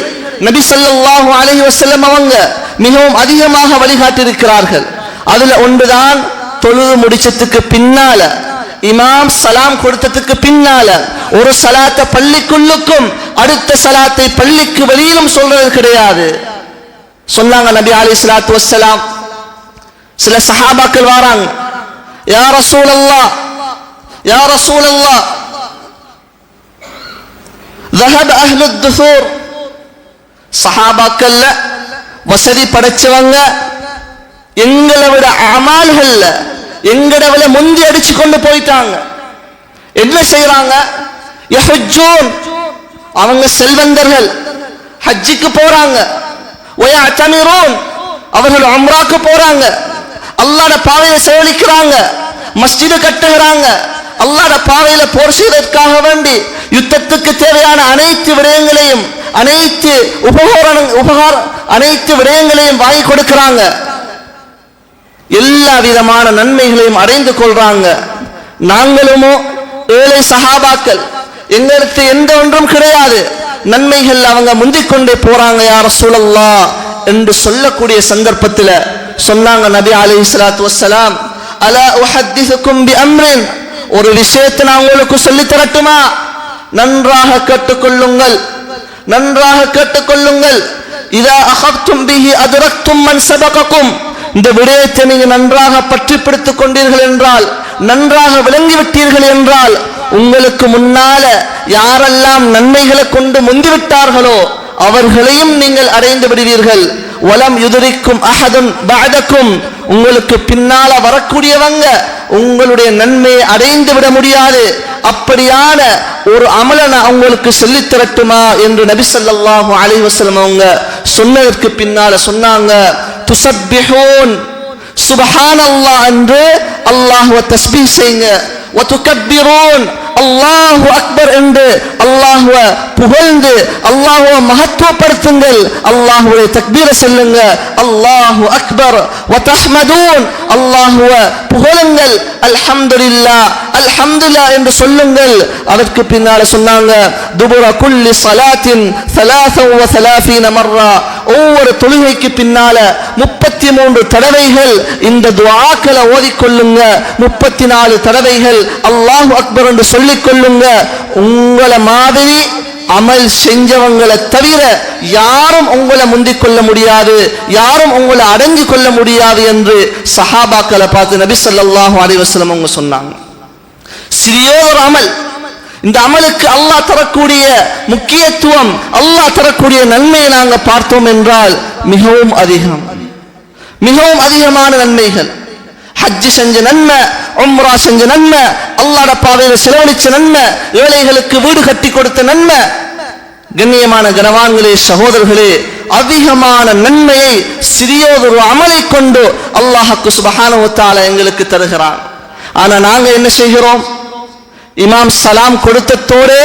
நபி ஸல்லல்லாஹு அலைஹி வஸல்லம் அவங்க மிகவும் அதிகமாக வழிகாட்டியிருக்கிறார்கள். அதுல ஒன்றுதான் தொழுது முடிச்சதுக்கு பின்னால இமாம் சலாம் கொடுத்ததுக்கு பின்னால ஒரு சலாத்தை பள்ளிக்குள்ளுக்கும் அடுத்த சலாத்தை பள்ளிக்கு வெளியிலும் சொல்றது கிடையாது. சொன்னாங்க நபி அலைஹிஸ்ஸலாத்து வஸ்ஸலாம், சில சஹாபாக்கள் வராங்க, யா ரசூலல்லாஹ் யா ரசூலல்லாஹ் ذهب اهل الدثور, சஹாபாக்கள்ல வசதி படைச்சவங்க எங்களை விட அமால்கள்ல எங்களை விட முந்தி அடிச்சு கொண்டு போயிட்டாங்க. என்ன செய்யறாங்க? யஹஜ்ஜூன், அவங்க செல்வந்தர்கள், ஹஜ்ஜுக்கு போறாங்க. வயஅ்தமிரூன், அவர்கள் உம்ராக்கு போறாங்க. அல்லாஹ்வுடைய பாதையில செலவழிக்கிறாங்க, மஸ்ஜித் கட்டுகிறாங்க. அல்லாஹ்வுடைய பாதையில போர் செய்வதற்காக வேண்டி யுத்தத்துக்கு தேவையான அனைத்து விடயங்களையும் அனைத்து விடயங்களையும் வாங்கி கொடுக்கிறாங்க. எல்லா விதமான நன்மைகளையும் அடைந்து கொள்றாங்க. நாங்களுமோ ஏழை சஹாபாக்கள், எங்களுக்கு எந்த ஒன்றும் கிடையாது, நன்மைகள் அவங்க முந்திக்கொண்டே போறாங்க. யா ரசூலல்லாஹ் என்று சொல்லக்கூடிய சந்தர்ப்பத்தில் சொன்னாங்க நபி அலைஹிஸ்ஸலாத்து வஸ்ஸலாம், அலா உஹத்திஸுக்கும் பிஅம்ரின், ஒரு விஷயத்தை நான் உங்களுக்கு சொல்லி தரட்டுமா? நன்றாக கேட்டுக்கொள்ளுங்கள், நன்றாக கேட்டுக்கொள்ளுங்கள். இதா அஹத்தும் பிஹி அத்ரக்தும் மன் சபகக்கும், இந்த விடயத்தை நீங்க நன்றாக பற்றி பிடித்துக் கொண்டீர்கள் என்றால், நன்றாக விளங்கிவிட்டீர்கள் என்றால், உங்களுக்கு முன்னால யாரெல்லாம் நன்மைகளை கொண்டு முந்திவிட்டார்களோ அவர்களையும் நீங்கள் அடைந்து விடுவீர்கள். வலம் யுதரிக்கும் அஹதுன் பஅதக்கும், உங்களுக்கு பின்னால வரக்கூடியவங்க உங்களுடைய நன்மையை அடைந்து விட முடியாது. அப்படியான ஒரு அமலை நான் உங்களுக்கு சொல்லித் தரட்டுமா என்று நபி ஸல்லல்லாஹு அலைஹி வஸல்லம் அவங்க சொன்னதற்கு பின்னால சொன்னாங்க, துஸப்பிஹூன், சுப்ஹானல்லாஹ் என்று அல்லாஹ்வை தஸ்பீஹ் செய்யுங்க. வதுகப்பிரூன், அல்லாஹு அக்பர் என்று அல்லாஹ்வை புகழ்ந்து அல்லாஹ்வை மகத்துவப்படுத்துங்கள், அல்லாஹ்வுடைய தக்பீரை சொல்லுங்க, அல்லாஹு அக்பர். வதஹ்மதூன், அல்லாஹ்வை புகழுங்கள், அல்ஹம்துலில்லாஹ் அல்ஹம்துலில்லாஹ் என்று சொல்லுங்கள். அதற்கு பின்னால சொன்னாங்க, துபுர குல்லி ஸலாத்தின் 33 மர்ரா, ஒவ்வொரு தொழுகைக்கு பின்னால 33 தடவைகள் இந்த துஆக்களை ஓதிக்கொள்ளுங்க. 34 தடவைகள் அல்லாஹு அக்பர் என்று சொல்லிக் கொள்ளுங்க. உங்களை மாதிரி அமல் செஞ்சவங்களை தவிர யாரும் உங்களை முந்திக் கொள்ள முடியாது, யாரும் உங்களை அடங்கி கொள்ள முடியாது என்று சஹாபாக்களை பார்த்து நபி ஸல்லல்லாஹு அலைஹி வஸல்லம் அவங்க சொன்னாங்க. சிறியோர் அமல், இந்த அமலுக்கு அல்லாஹ் தரக்கூடிய முக்கியத்துவம், அல்லாஹ் தரக்கூடிய நன்மையை நாங்கள் பார்த்தோம் என்றால் மிகவும் அதிகம், மிகவும் அதிகமான நன்மைகள். ஹஜ் செஞ்ச நன்மை, உம்ரா செஞ்ச நன்மை, அல்லாஹ்வுடைய பாதையில் செலவழிச்ச நன்மை, ஏழைகளுக்கு வீடு கட்டி கொடுத்த நன்மை. கண்ணியமான கனவான்களே, சகோதரர்களே, அதிகமான நன்மையை சிறியோதொரு அமலை கொண்டு அல்லாஹ் சுப்ஹானஹு வ தஆலா எங்களுக்கு தருகிறான். ஆனா நாங்க என்ன செய்கிறோம்? இமாம் சலாம் கொடுத்ததோடு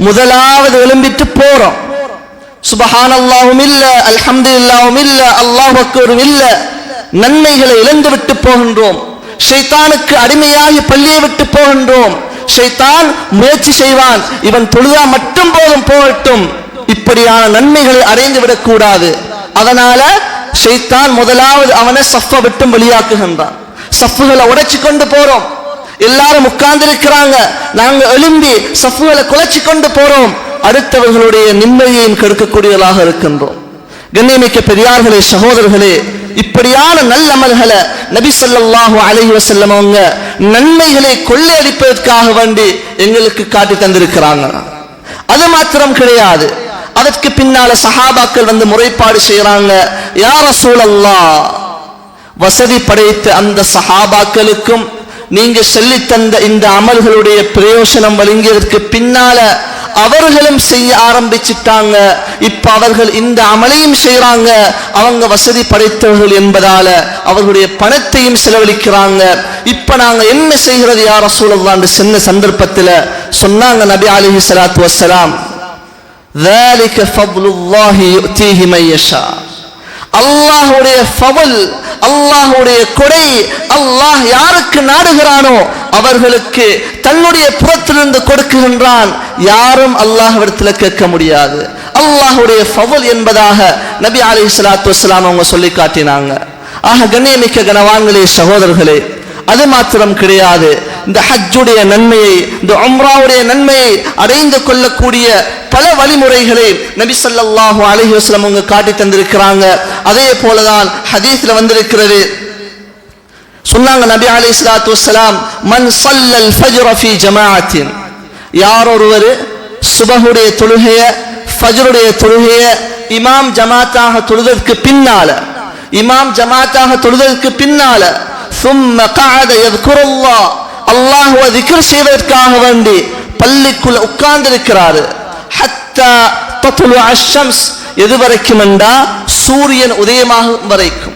முதலாவது எழும்பிட்டு போறோம். சுப்ஹானல்லாஹும் இல்ல, அல்ஹம்துலில்லாஹும் இல்ல, அல்லாஹு அக்பரும் இல்ல, நன்மைகளை இழந்து விட்டு போகின்றோம். ஷைத்தானுக்கு அடிமையாகி பள்ளியை விட்டு போகின்றோம். ஷைத்தான் முயற்சி செய்வான், இவன் தொழுதா மட்டும் போதும் போகட்டும், இப்படியான நன்மைகளை அடைந்து விடக்கூடாது. அதனால ஷைத்தான் முதலாவது அவனை சஃப்பை விட்டு வெளியாக்குகின்றான். சஃப்புகளை உடைச்சு கொண்டு போறோம், எல்லாரும் உட்கார்ந்து இருக்கிறாங்க, நாங்க எழும்பி சஃப்புகளை குலைச்சு கொண்டு போறோம், அடுத்தவர்களுடைய நிம்மதியையும் கெடுக்கக்கூடியவர்களாக இருக்கின்றோம். கண்ணியமிக்க பெரியார்களே, சகோதரர்களே, இப்படியான நல்ல அமல்களை நபி ஸல்லல்லாஹு அலைஹி வஸல்லம் அவங்க நன்மைகளை கொள்ளையடிப்பதற்காக வேண்டி எங்களுக்கு காட்டி தந்திருக்கிறாங்க. அது மாத்திரம் கிடையாது, அதற்கு பின்னால சஹாபாக்கள் வந்து முறைப்பாடு செய்யறாங்க, யா ரசூலல்லாஹ், வசதி படைத்த அந்த சஹாபாக்களுக்கும் நீங்க சொல்லி தந்த இந்த அமல்களுடைய பிரயோசனம் வழங்கியதற்கு பின்னால அவர்களும் செய்ய ஆரம்பிச்சிட்டாங்க. இப்ப அவர்கள் இந்த அமலையும் செய்யறாங்க. அவங்க வசதி படைத்தவர்கள் என்பதால அவர்களுடைய பணத்தையும் செலவழிக்கிறாங்க. இப்ப நாங்க என்ன செய்கிறது யா ரசூலல்லாஹ் என்று சொன்ன சந்தர்ப்பத்தில் சொன்னாங்க நபி அலைஹிஸ்ஸலாத்து வஸ்ஸலாம், ذلك فضل الله يؤتيه من يشاء, அல்லாஹ்வுடைய ஃபضல், அல்லாஹ்வுடைய கொடை, அல்லாஹ் யாருக்கு நாடுகிறானோ அவர்களுக்கு தன்னுடைய புறத்திலிருந்து கொடுக்குகின்றான். யாரும் அல்லாஹ்விடத்தில் கேட்க முடியாது. அல்லாஹ்வுடைய ஃபضல் என்பதாக நபி அலைஹிஸ்ஸலாத்து வஸ்ஸலாம் அவங்க சொல்லி காட்டினாங்க. ஆக கண்ணியமிக்க கனவான்களே, சகோதரர்களே, அது மாத்திரம் கிடையாது. இந்த ஹஜ்ஜுடைய நன்மையை, இந்த உம்ராவுடைய நன்மையை அடைந்து கொள்ளக்கூடிய பல வழிமுறைகளை நபி ஸல்லல்லாஹு அலைஹி வஸல்லம் அவங்க காட்டி தந்திருக்கிறாங்க. அதே போலதான் ஹதீஸ்ல வந்திருக்கிறது. சொன்னாங்க நபி அலைஹிஸ்ஸலாத்து வஸ்ஸலாம், மன் ஸல்லல் ஃபஜ்ர ஃபீ ஜமாஅத்தின், யார் ஒருவர் சுபஹுடைய தொழுகைய, ஃபஜ்ருடைய தொழுகைய இமாம் ஜமாத்தாக தொழுதற்கு பின்னால, இமாம் ஜமாத்தாக தொழுதற்கு பின்னால ثم قعد يذكر الله, அல்லாஹ்வை திக்ர் செய்வதற்காக வேண்டி பள்ளிக்குள்ள உட்கார்ந்திருக்கிறாரு. ஹத்தா தத்லுஅ அஷம்ஸ், எது வரைக்கும் என்றா சூரியன் உதயமாகும் வரைக்கும்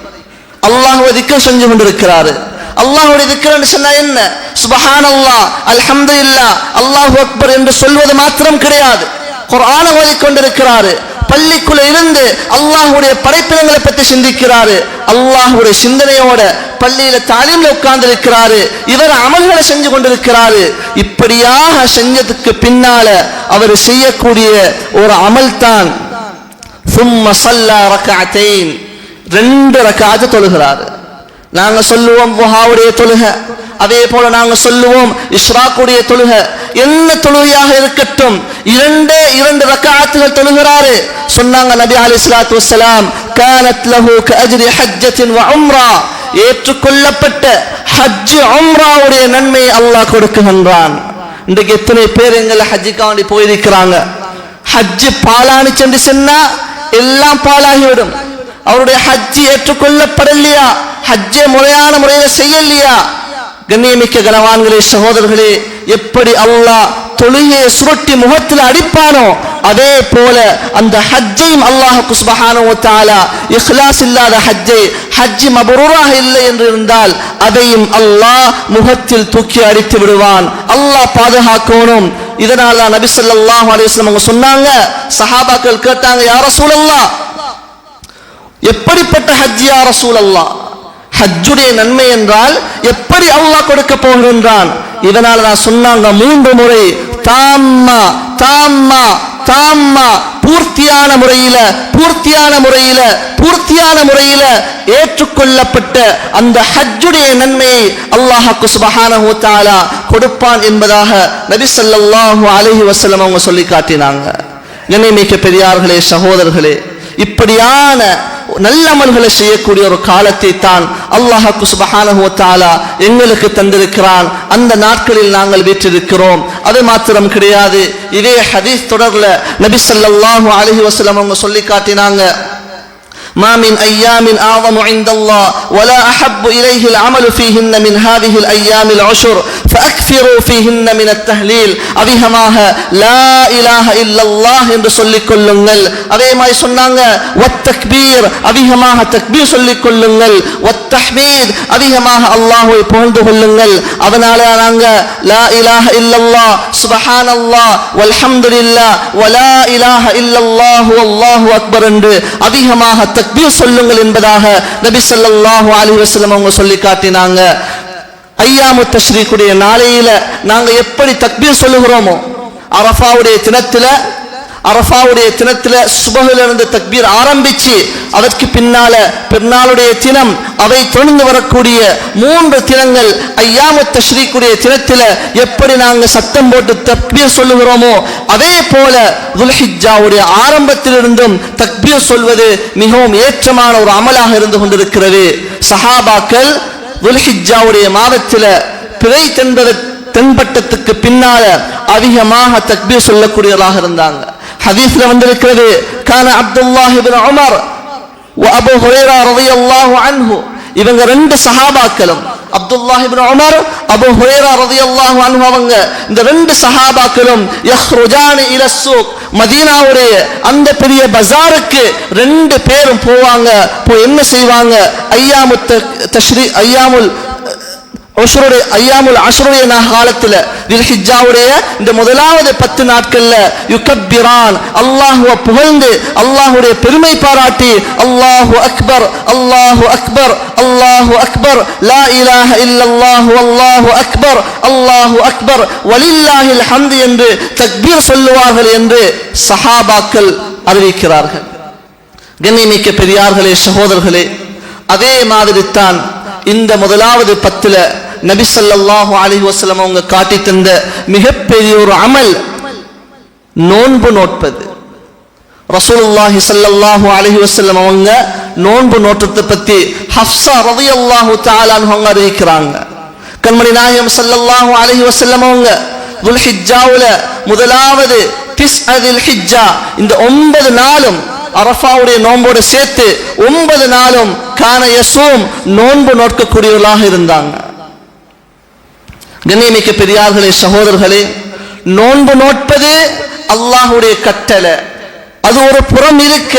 அல்லாஹ்வை திக்ர் செஞ்சு கொண்டிருக்கிறாரு. அல்லாஹ்வுடைய திக்ர் சொன்னா என்ன? சுப்ஹானல்லாஹ், அல்ஹம்துலில்லாஹ், அல்லாஹு அக்பர் என்று சொல்வது மாத்திரம் கிடையாது. குர்ஆனை ஓதிக்கொண்டிருக்கிறாரு. பள்ளிக்குள்ள இருந்து அல்லாஹ்வுடைய படைப்பினங்களை பற்றி சிந்திக்கிறாரு. அல்லாஹ்வுடைய சிந்தனையோட பள்ளியில தாலீம்ல உட்கார்ந்து இருக்கிறாரு. இவர் அமல்களை செஞ்சு கொண்டிருக்கிறாரு. இப்படியாக செஞ்சதுக்கு பின்னால அவர் செய்யக்கூடிய ஒரு அமல் தான் ثم صلى ركعتين, 2 ரக்அத் தொழுகிறாரு. நாங்க சொல்லுவோம் துஹாவுடைய தொழுகை, அதே போல நாங்க சொல்லுவோம் இஷ்ராக்குடைய தொழுகை. என்ன தொழுகையாக இருக்கட்டும், 2 ரக்அத்துகள் தொழுகிறாரு. சொன்னாங்க நபி அலைஹிஸ்ஸலாத்து வஸ்ஸலாம், கானத் லஹு கஅஜ்ரி ஹஜ்ஜத்தின் வ உம்ரா, ஏற்றுக்கொள்ளப்பட்ட ஹஜ் உம்ராவுடைய நன்மை அல்லாஹ் கொடுக்குகின்றான். இன்றைக்கு எத்தனை பேர் எங்களை ஹஜ்ஜுக்காண்டி போயிருக்கிறாங்க. ஹஜ் பாலானி சென்று சொன்னா எல்லாம் பாலாகிவிடும். அவருடைய ஹஜ் ஏற்றுக்கொள்ளப்படலையா, ஹஜ்ஜை முறையான முறையில் செய்யலையா? கண்ணியமிக்க கனவான்களே, சகோதரர்களே, எப்படி அல்லாஹ் தொழுகையை சுருட்டி முகத்தில் அடிப்பானோ அதே போல அந்த ஹஜ்ஜையும் அல்லாஹ் சுப்ஹானஹு வ தஆலா இக்லாஸ் இல்லாத ஹஜ்ஜை, ஹஜ் மப்ரூராக இல்லை என்று இருந்தால் அதையும் அல்லாஹ் முகத்தில் தூக்கி அடித்து விடுவான். அல்லாஹ் பாதுகாக்கணும். இதனால நபி ஸல்லல்லாஹு அலைஹி வஸல்லம் அவங்க சொன்னாங்க, சஹாபாக்கள் கேட்டாங்க, யா ரசூலல்லாஹ், எப்படிப்பட்ட ஹஜ் யா ரசூலல்லாஹ்? ஹஜ்ஜுடைய நன்மை என்றால் எப்படி அல்லாஹ் கொடுக்க போகின்றான்? இதனால நான் சொன்னாங்க 3 முறை தாம்மா தாம்மா தாம்மா, பூர்த்தியான முறையில ஏற்றுக்கொள்ளப்பட்ட அந்த ஹஜ்ஜுடைய நன்மையை அல்லாஹ் சுப்ஹானஹு வ தஆலா கொடுப்பான் என்பதாக நபி ஸல்லல்லாஹு அலைஹி வஸல்லம் அவங்க சொல்லி காட்டினாங்க. கண்ணியமிக்க பெரியார்களே, சகோதரர்களே, இப்படியான நல்ல அமல்களை செய்யக்கூடிய ஒரு காலத்தை தான் அல்லாஹ் சுப்ஹானஹு வ தஆலா எங்களுக்கு தந்திருக்கிறான். அந்த நாட்களில் நாங்கள் வீற்றிருக்கிறோம். அது மாத்திரம் கிடையாது, இதே ஹதீஸ் தொடர்ல நபி ஸல்லல்லாஹு அலைஹி வஸல்லம் அவங்க சொல்லி காட்டினாங்க, ما من أيام أعظم عند الله ولا أحب إليه العمل فيهن من هذه الأيام العشر فأكثروا فيهن من التهليل, அதிகமாக لا إله إلا الله என்று சொல்லிக் கொள்ளுங்கள். அதே மாதிரி சொன்னாங்க والتكبير, அதிகமாக தக்பீர் சொல்லிக் கொள்ளுங்கள். والتحميد, அதிகமாக அல்லாஹ்வை புகழ்ந்து கொள்ளுங்கள். அதனால நாங்க لا إله إلا الله سبحان الله والحمد لله ولا إله إلا الله والله أكبر என்று அதிகமாக தக்பீர் சொல்லுங்கள் என்பதாக நபி ஸல்லல்லாஹு அலைஹி வஸல்லம் அவங்க சொல்லி காட்டினாங்க. ஐயாமு தஷ்ரீக்குடைய நாளையில நாங்க எப்படி தக்பீர் சொல்லுகிறோமோ, அரஃபாவுடைய தினத்துல சுபஹிலிருந்து தக்பீர் ஆரம்பிச்சு அதற்கு பின்னால பெருநாளுடைய தினம், அவை தொடர்ந்து வரக்கூடிய 3 தினங்கள் ஐயாமு தஷ்ரீக்குடைய தினத்துல எப்படி நாங்க சத்தம் போட்டு தக்பீர் சொல்லுகிறோமோ அதே போல துல்ஹிஜ்ஜாவுடைய ஆரம்பத்திலிருந்தும் தக்பீர் சொல்வது மிகவும் ஏற்றமான ஒரு அமலாக இருந்து கொண்டிருக்கிறது. சஹாபாக்கள் துல்ஹிஜ்ஜாவுடைய மாதத்துல பிறை தென்பட்டத்துக்கு பின்னால அதிகமாக தக்பீர் சொல்லக்கூடியவர்களாக இருந்தாங்க. ஹதீஸ்ல வந்திருக்கிறது, கான அப்துல்லாஹ் இப்னு உமர் வ அபூ ஹுரைரா ரலியல்லாஹு அன்ஹு, இவங்க 2 சஹாபாக்களும், அப்துல்லாஹ் இப்னு உமர், அபூ ஹுரைரா ரலியல்லாஹு அன்ஹு, அவங்க இந்த 2 சஹாபாக்களும் யஹ்ருஜானி இல ஸூக், மதீனாவுடைய அந்த பெரிய பஜாருக்கு 2 பேரும் போவாங்க. போய் என்ன செய்வாங்க, ஐயாமுல் ஐயாமுல் அஷ்ருடைய காலத்துல தில்ஹிஜ்ஜாவுடைய இந்த முதலாவது 10 நாட்கள்ல யுகப்பிரான் அல்லாஹ்வை புகழ்ந்து அல்லாஹ்வுடைய பெருமை பாராட்டி அல்லாஹு அக்பர் அல்லாஹு அக்பர் அல்லாஹு அக்பர் லா இலாஹ இல்லல்லாஹு அல்லாஹு அக்பர் அல்லாஹு அக்பர் வலில்லாஹில் ஹம்து என்று தக்பீர் சொல்லுவார்கள் என்று சஹாபாக்கள் அறிவிக்கிறார்கள். கண்ணியமிக்க பெரியார்களே, சகோதரர்களே, அதே மாதிரி தான் இந்த முதலாவது 10ல நபி ஸல்லல்லாஹு அலைஹி வஸல்லம் அவங்க காட்டி தந்த மிகப்பெரிய ஒரு அமல் நோன்பு நோட்பது. ரசூலுல்லாஹி ஸல்லல்லாஹு அலைஹி வஸல்லம் அவங்க நோன்பு நோட்டத்தை பத்தி ஹஃப்ஸா ரலியல்லாஹு தஆலா அவங்க அறிவிக்கிறாங்க. கண்மணி நாயகம் ஸல்லல்லாஹு அலைஹி வஸல்லம் அவங்க துல்ஹிஜ்ஜாவுல முதலாவது திஸ்அதில் ஹிஜ்ஜா இந்த 9 நாளும் அரஃபாவுடைய நோன்போடு சேர்த்து 9 நாளும் கான யஸூம் நோன்பு நோக்கக்கூடியவர்களாக இருந்தாங்க. கண்ணியமிக்க பெரியார்களே, சகோதரர்களே, நோன்பு நோட்பது அல்லாஹ்வுடைய கட்டளை. அது ஒரு புறம் இருக்க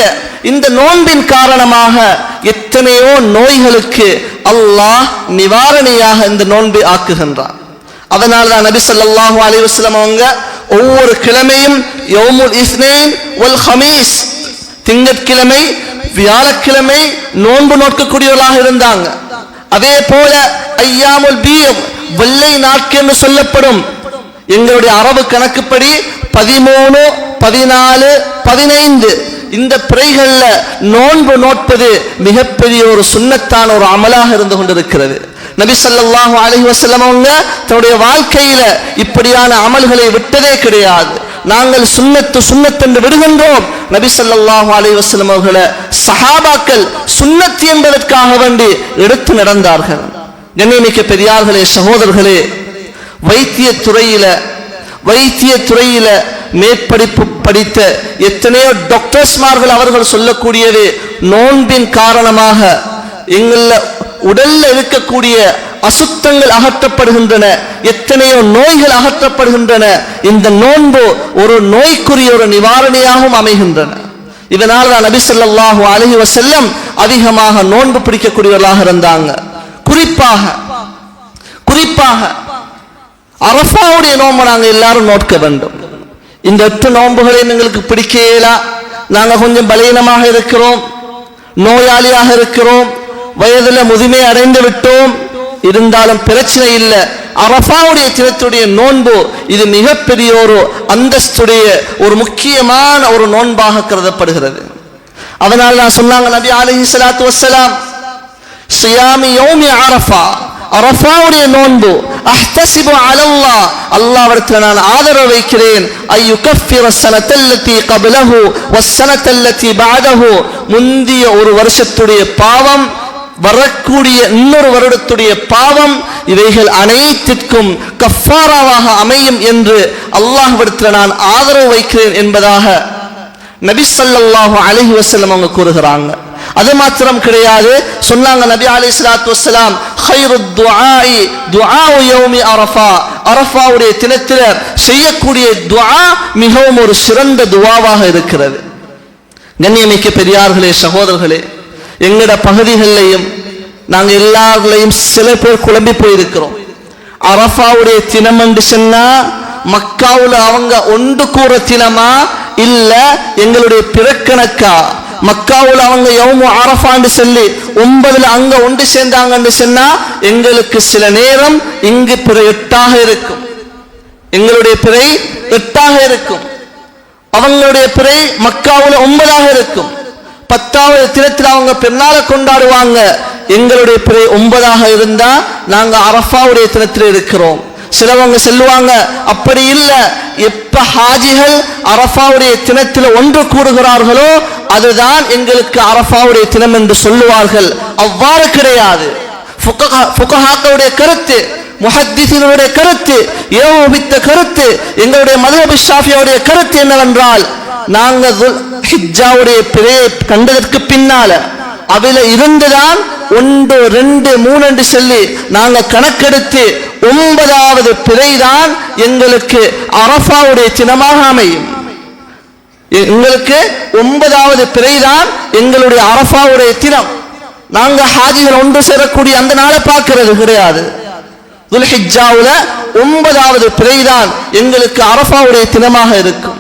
இந்த நோன்பின் காரணமாக எத்தனையோ நோய்களுக்கு அல்லாஹ் நிவாரணியாக இந்த நோன்பை ஆக்குகின்றார். அதனால்தான் நபி ஸல்லல்லாஹு அலைஹி வஸல்லம் அவங்க ஒவ்வொரு கிழமையும் யௌமுல் இஸ்னைன் வல் ஹமீஸ் திங்கட்கிழமை வியாழக்கிழமை நோன்பு நோக்கக்கூடியவர்களாக இருந்தாங்க. அதே போல ஐயாமுல் பீத் வெள்ளை நாட்கள் என்று சொல்லப்படும் எங்களுடைய அரபு கணக்குப்படி 13, 14, 15 இந்த பிறைகள்ல நோன்பு நோட்பது மிகப்பெரிய ஒரு சுன்னத்தான ஒரு அமலாக இருந்து கொண்டிருக்கிறது. நபி ஸல்லல்லாஹு அலைஹி வஸல்லம் அவங்க தன்னுடைய வாழ்க்கையில இப்படியான அமல்களை விட்டதே கிடையாது. நாங்கள் சுன்னத் என்று விடுகின்றோம். நபி ஸல்லல்லாஹு அலைஹி வஸல்லம் அவர்களை சஹாபாக்கள் சுன்னத் என்பதற்காக வேண்டி எடுத்து நடந்தார்கள். கண்ணியமிக்க பெரியார்களே, சகோதரர்களே, வைத்திய துறையில மேற்படிப்பு படித்த எத்தனையோ டாக்டர்ஸ்மார்கள் அவர்கள் சொல்லக்கூடியது நோன்பின் காரணமாக எங்கள உடல்ல இருக்கக்கூடிய அசுத்தங்கள் அகற்றப்படுகின்றன, எத்தனையோ நோய்கள் அகற்றப்படுகின்றன. இந்த நோன்பு ஒரு நோய்க்குரிய ஒரு நிவாரணியாகவும் அமைகின்றன. இதனால் தான் நபி ஸல்லல்லாஹு அலைஹி வஸல்லம் அதிகமாக நோன்பு பிடிக்கக்கூடியவர்களாக இருந்தாங்க. குறிப்பாக அரஃபாவுடைய நோன்பு நாங்க எல்லாரும் நோக்க வேண்டும். இந்த 8 நோன்புகளையும் எங்களுக்கு பிடிக்கலா, நாங்க கொஞ்சம் பலவீனமாக இருக்கிறோம், நோயாளியாக இருக்கிறோம், வயதுல முதுமை அடைந்து விட்டோம், இருந்தாலும் பிரச்சனை இல்லை. அரஃபாவுடைய தினத்துடைய நோன்பு இது மிகப்பெரிய ஒரு அந்தஸ்துடைய ஒரு முக்கியமான ஒரு நோன்பாக கருதப்படுகிறது. அதனால நான் சொன்னாங்க நபி அலைஹிஸ்ஸலாத்து வஸ்ஸலாம் ஸியாமி யௌமி அரஃபா, அரஃபாவுடைய நோன்பு அஹ்தஸிபு அலல்லாஹ், அல்லாஹ்விடத்தில் நான் ஆதரவு வைக்கிறேன், அய்யுகஃபிர ஸனத்தல்லதி கப்லஹு வஸ்ஸனத்தல்லதி பஅதஹு, முந்திய ஒரு வருஷத்துடைய பாவம், வரக்கூடிய இன்னொரு வருடத்துடைய பாவம், இவைகள் அனைத்திற்கும் கஃபாராவாக அமையும் என்று அல்லாஹ்விடத்தில் நான் ஆதரவு வைக்கிறேன் என்பதாக நபி ஸல்லல்லாஹு அலைஹி வஸல்லம் அவங்க கூறுகிறாங்க. அது மாத்திரம் கிடையாது, சொன்னாங்க நபி அலைஹிஸ்ஸலாத்து வஸ்ஸலாம் கைருத் துஆஇ துஆஉ யௌமி அரஃபா, அரஃபாவுடைய தினத்தில் செய்யக்கூடிய துஆ மிகவும் ஒரு சிறந்த துஆவாக இருக்கிறது. கண்ணியமிக்க பெரியார்களே, சகோதரர்களே, எங்கட பகுதிகளிலையும் நாங்கள் எல்லாருலையும் சில பேர் குழம்பி போயிருக்கிறோம். அரஃபாவுடைய தினம் என்று சொன்னா மக்காவுல அவங்க ஒன்று கூற தினமா இல்ல எங்களுடைய பிறக்கணக்கா? மக்காவுல அவங்க யௌமு அரஃபான்னு சொல்லி 9ல அங்க ஒன்று சேர்ந்தாங்கன்னு சொன்னா எங்களுக்கு சில நேரம் இங்கு பிறை 8ஆக இருக்கும், எங்களுடைய பிறை 8ஆக இருக்கும், அவங்களுடைய பிறை மக்காவுல 9ஆக இருக்கும். 10வது தினத்தில் அவங்க பெருநாள கொண்டாடுவாங்க, எங்களுடைய பிறை 9ஆக இருந்தா நாங்க அரஃபாவுடைய தினத்தில் இருக்கிறோம். சிலவங்க சொல்லுவாங்க அப்படி இல்ல, எப்ப ஹாஜிகள் அரஃபாவுடைய தினத்தில் ஒன்று கூடுகிறார்களோ அதுதான் எங்களுக்கு அரஃபாவுடைய தினம் என்று சொல்லுவார்கள். அவ்வாறு கிடையாது. ஃபுகஹாக்களுடைய கருத்து, முஹத்திஸினுடைய கருத்து, ஏகோபித்த கருத்து, எங்களுடைய மذهب ஷாஃபியுடைய கருத்து என்னவென்றால், நாங்கள் ஹிஜ்ஜாவுடைய பிறையை கண்டதற்கு பின்னால அவில இருந்துதான் 1, 2, 3 என்று சொல்லி நாங்க கணக்கெடுத்து 9வது பிறைதான் எங்களுக்கு அரஃபாவுடைய தினமாக அமையும். எங்களுக்கு 9வது பிறைதான் எங்களுடைய அரஃபாவுடைய தினம். நாங்க ஹாஜிகள் ஒன்று சேரக்கூடிய அந்த நாளை பார்க்கிறது கிடையாது. துல்ஹிஜ்ஜாவுல 9வது பிறைதான் எங்களுக்கு அரஃபாவுடைய தினமாக இருக்கும்.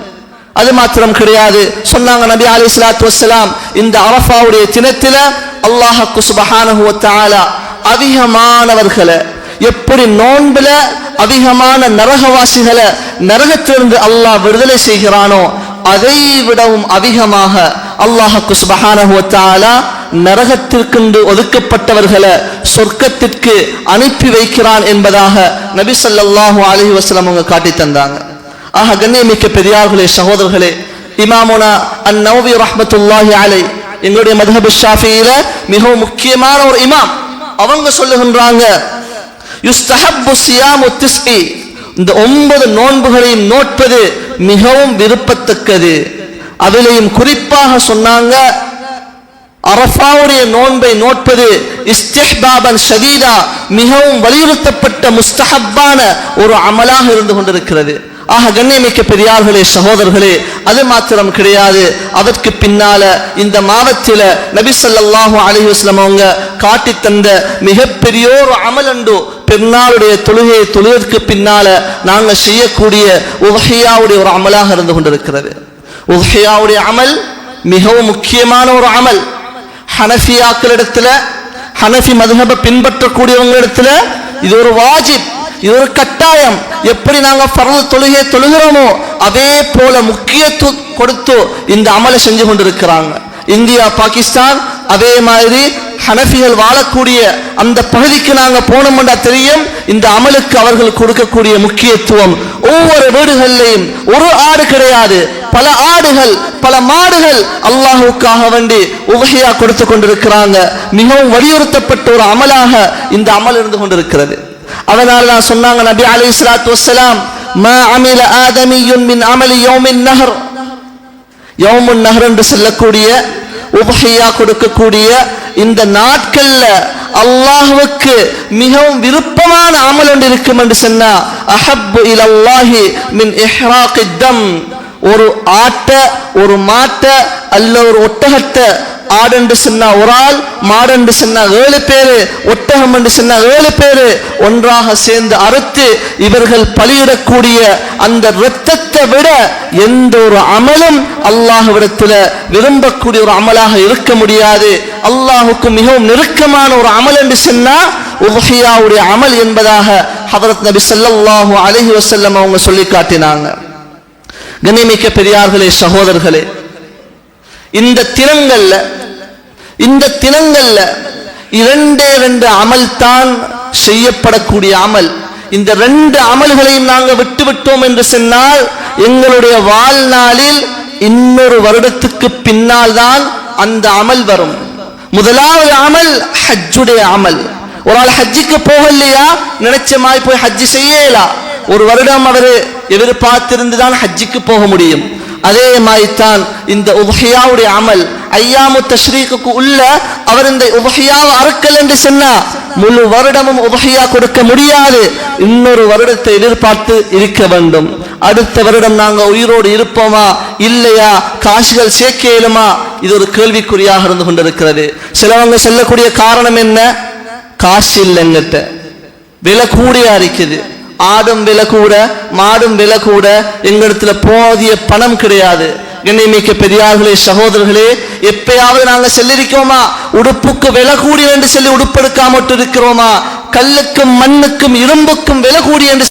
அது மாத்திரம் கிடையாது, சொன்னாங்க நபி அலைஹிஸ்ஸலாத்து வஸ்ஸலாம், இந்த அரஃபாவுடைய தினத்தில அல்லாஹ் சுப்ஹானஹு வ தஆலா அதிகமானவர்களை, எப்படி நோன்புல அதிகமான நரகவாசிகளை நரகத்திலிருந்து அல்லாஹ் விடுதலை செய்கிறானோ அதை விடவும் அதிகமாக அல்லாஹ் சுப்ஹானஹு வ தஆலா நரகத்திற்கு ஒதுக்கப்பட்டவர்களை சொர்க்கத்திற்கு அனுப்பி வைக்கிறான் என்பதாக நபி ஸல்லல்லாஹு அலைஹி வஸல்லம் அவங்க காட்டி தந்தாங்க. ஆக கண்ணியமிக்க பெரியார்களே, சகோதரர்களே, இமாமுனா அன்-நவவி ரஹ்மத்துல்லாஹி அலைஹி எங்களுடைய மத்ஹப் ஷாஃபிஈல மிகவும் முக்கியமான ஒரு இமாம், அவங்க சொல்லுகின்றாங்க, யுஸ்தஹப்பு சியாமு திஸ்இ, இந்த 9 நோன்புகளையும் நோட்பது மிகவும் விருப்பத்தக்கது. அதிலேயும் குறிப்பாக சொன்னாங்க, அரஃபாவுடைய நோன்பை நோட்பது இஸ்திஹ்பாபன் ஷதீதா, மிகவும் வலியுறுத்தப்பட்ட முஸ்தஹப்பான ஒரு அமலாக இருந்து கொண்டிருக்கிறது. ஆக கண்ணியமிக்க பெரியார்களே, சகோதரர்களே, அது மாத்திரம் கிடையாது, அதற்கு பின்னால இந்த மாதத்தில நபி ஸல்லல்லாஹு அலைஹி வஸல்லம் அவங்க காட்டி தந்த மிகப்பெரிய ஒரு அமல் உண்டு. பெருநாளுடைய தொழுகையை தொழுவதற்கு பின்னால நாங்க செய்யக்கூடிய உத்ஹியாவுடைய ஒரு அமலாக இருந்து கொண்டிருக்கிறது. உத்ஹியாவுடைய அமல் மிகவும் முக்கியமான ஒரு அமல். ஹனஃபியாக்களிடத்துல, ஹனஃபி மதுஹபை பின்பற்றக்கூடியவங்களிடத்துல இது ஒரு வாஜிப், இது ஒரு கட்டாயம். எப்படி நாங்க ஃபர்து தொழுகையை தொழுகிறோமோ அதே போல முக்கியத்துவம் கொடுத்து இந்த அமலை செஞ்சு கொண்டிருக்கிறாங்க. இந்தியா, பாகிஸ்தான், அதே மாதிரி ஹனஃபிகள் வாழக்கூடிய அந்த பகுதிக்கு நாங்க போனோம்னா தெரியும் இந்த அமலுக்கு அவர்கள் கொடுக்கக்கூடிய முக்கியத்துவம். ஒவ்வொரு வீடுகளிலையும் ஒரு ஆடு கிடையாது, பல ஆடுகள், பல மாடுகள் அல்லாஹ்வுக்காக வேண்டி உத்ஹியா கொடுத்து கொண்டிருக்கிறாங்க. மிகவும் வலியுறுத்தப்பட்ட ஒரு அமலாக இந்த அமல் இருந்து கொண்டிருக்கிறது. அதனால தான் சொன்னாங்க நபி அலைஹிஸ்ஸலாத்து வஸ்ஸலாம், மா அமில ஆதமியுன் மின் அமலி யௌமின் நஹர், யௌமுன் நஹர் என்று சொல்லக்கூடிய உத்ஹியா கொடுக்கக்கூடிய இந்த நாட்கள்ல அல்லாஹ்வுக்கு மிகவும் விருப்பமான அமல் ஒன்று இருக்கும் என்று சொன்னா, அஹப்பு இலல்லாஹி மின் இஹ்ராகித் தம், ஒரு ஆட்டை, ஒரு மாட்டை அல்ல ஒரு ஒட்டகத்தை, ஆடு என்று சொன்னா ஒரு ஆள், மாடு என்று சொன்னா 7 பேரு, ஒட்டகம் என்று சொன்னா 7 பேரு ஒன்றாக சேர்ந்து அறுத்து இவர்கள் பலியிடக்கூடிய அந்த இரத்தத்தை விட எந்த ஒரு அமலும் அல்லாஹ்விடத்துல விரும்பக்கூடிய ஒரு அமலாக இருக்க முடியாது. அல்லாஹுக்கு மிகவும் நெருக்கமான ஒரு அமல் என்று சொன்னா உத்ஹியாவுடைய அமல் என்பதாக ஹதரத் நபி ஸல்லல்லாஹு அலைஹி வஸல்லம் அவங்க சொல்லி காட்டினாங்க. கண்ணியமிக்க பெரியார்களே, சகோதரர்களே, இந்த தினங்கள்ல 2 அமல் தான் செய்யப்படக்கூடிய அமல். இந்த 2 அமல்களையும் நாங்கள் விட்டுவிட்டோம் என்று சொன்னால் எங்களுடைய வாழ்நாளில் இன்னொரு வருடத்துக்கு பின்னால் தான் அந்த அமல் வரும். முதலாவது அமல் ஹஜ்ஜுடைய அமல். ஒரு ஆள் ஹஜ்ஜுக்கு போகலையா, நினைச்ச மாதிரி போய் ஹஜ்ஜு செய்யலாம். ஒரு வருடம் அவர் எதிர்பார்த்திருந்துதான் ஹஜ்ஜுக்கு போக முடியும். அதே மாதிரி தான் இந்த உத்ஹியாவுடைய அமல். ஐயாமு தஷ்ரீக்கு உள்ள அவர் இந்த உத்ஹியாவை அறுக்கல் என்று சொன்னா முழு வருடமும் உத்ஹியா கொடுக்க முடியாது. இன்னொரு வருடத்தை எதிர்பார்த்து இருக்க வேண்டும். அடுத்த வருடம் நாங்க உயிரோடு இருப்போமா இல்லையா, காசுகள் சேர்க்க இயலுமா, இது ஒரு கேள்விக்குறியாக இருந்து கொண்டிருக்கிறது. சிலவங்க சொல்லக்கூடிய காரணம் என்ன, காசு இல்லைங்கிட்ட, விலை கூடியா இருக்குது, ஆடும் விலை கூட, மாடும் விலை கூட, எங்களிடத்துல போதிய பணம் கிடையாது. கண்ணியமிக்க பெரியார்களே, சகோதரர்களே, எப்பயாவது நாங்க சொல்லிருக்கோமா உடுப்புக்கு விலை கூடி என்று சொல்லி உடுப்பெடுக்காமட்டு இருக்கிறோமா? கல்லுக்கும் மண்ணுக்கும் இரும்புக்கும் விலை கூடி என்று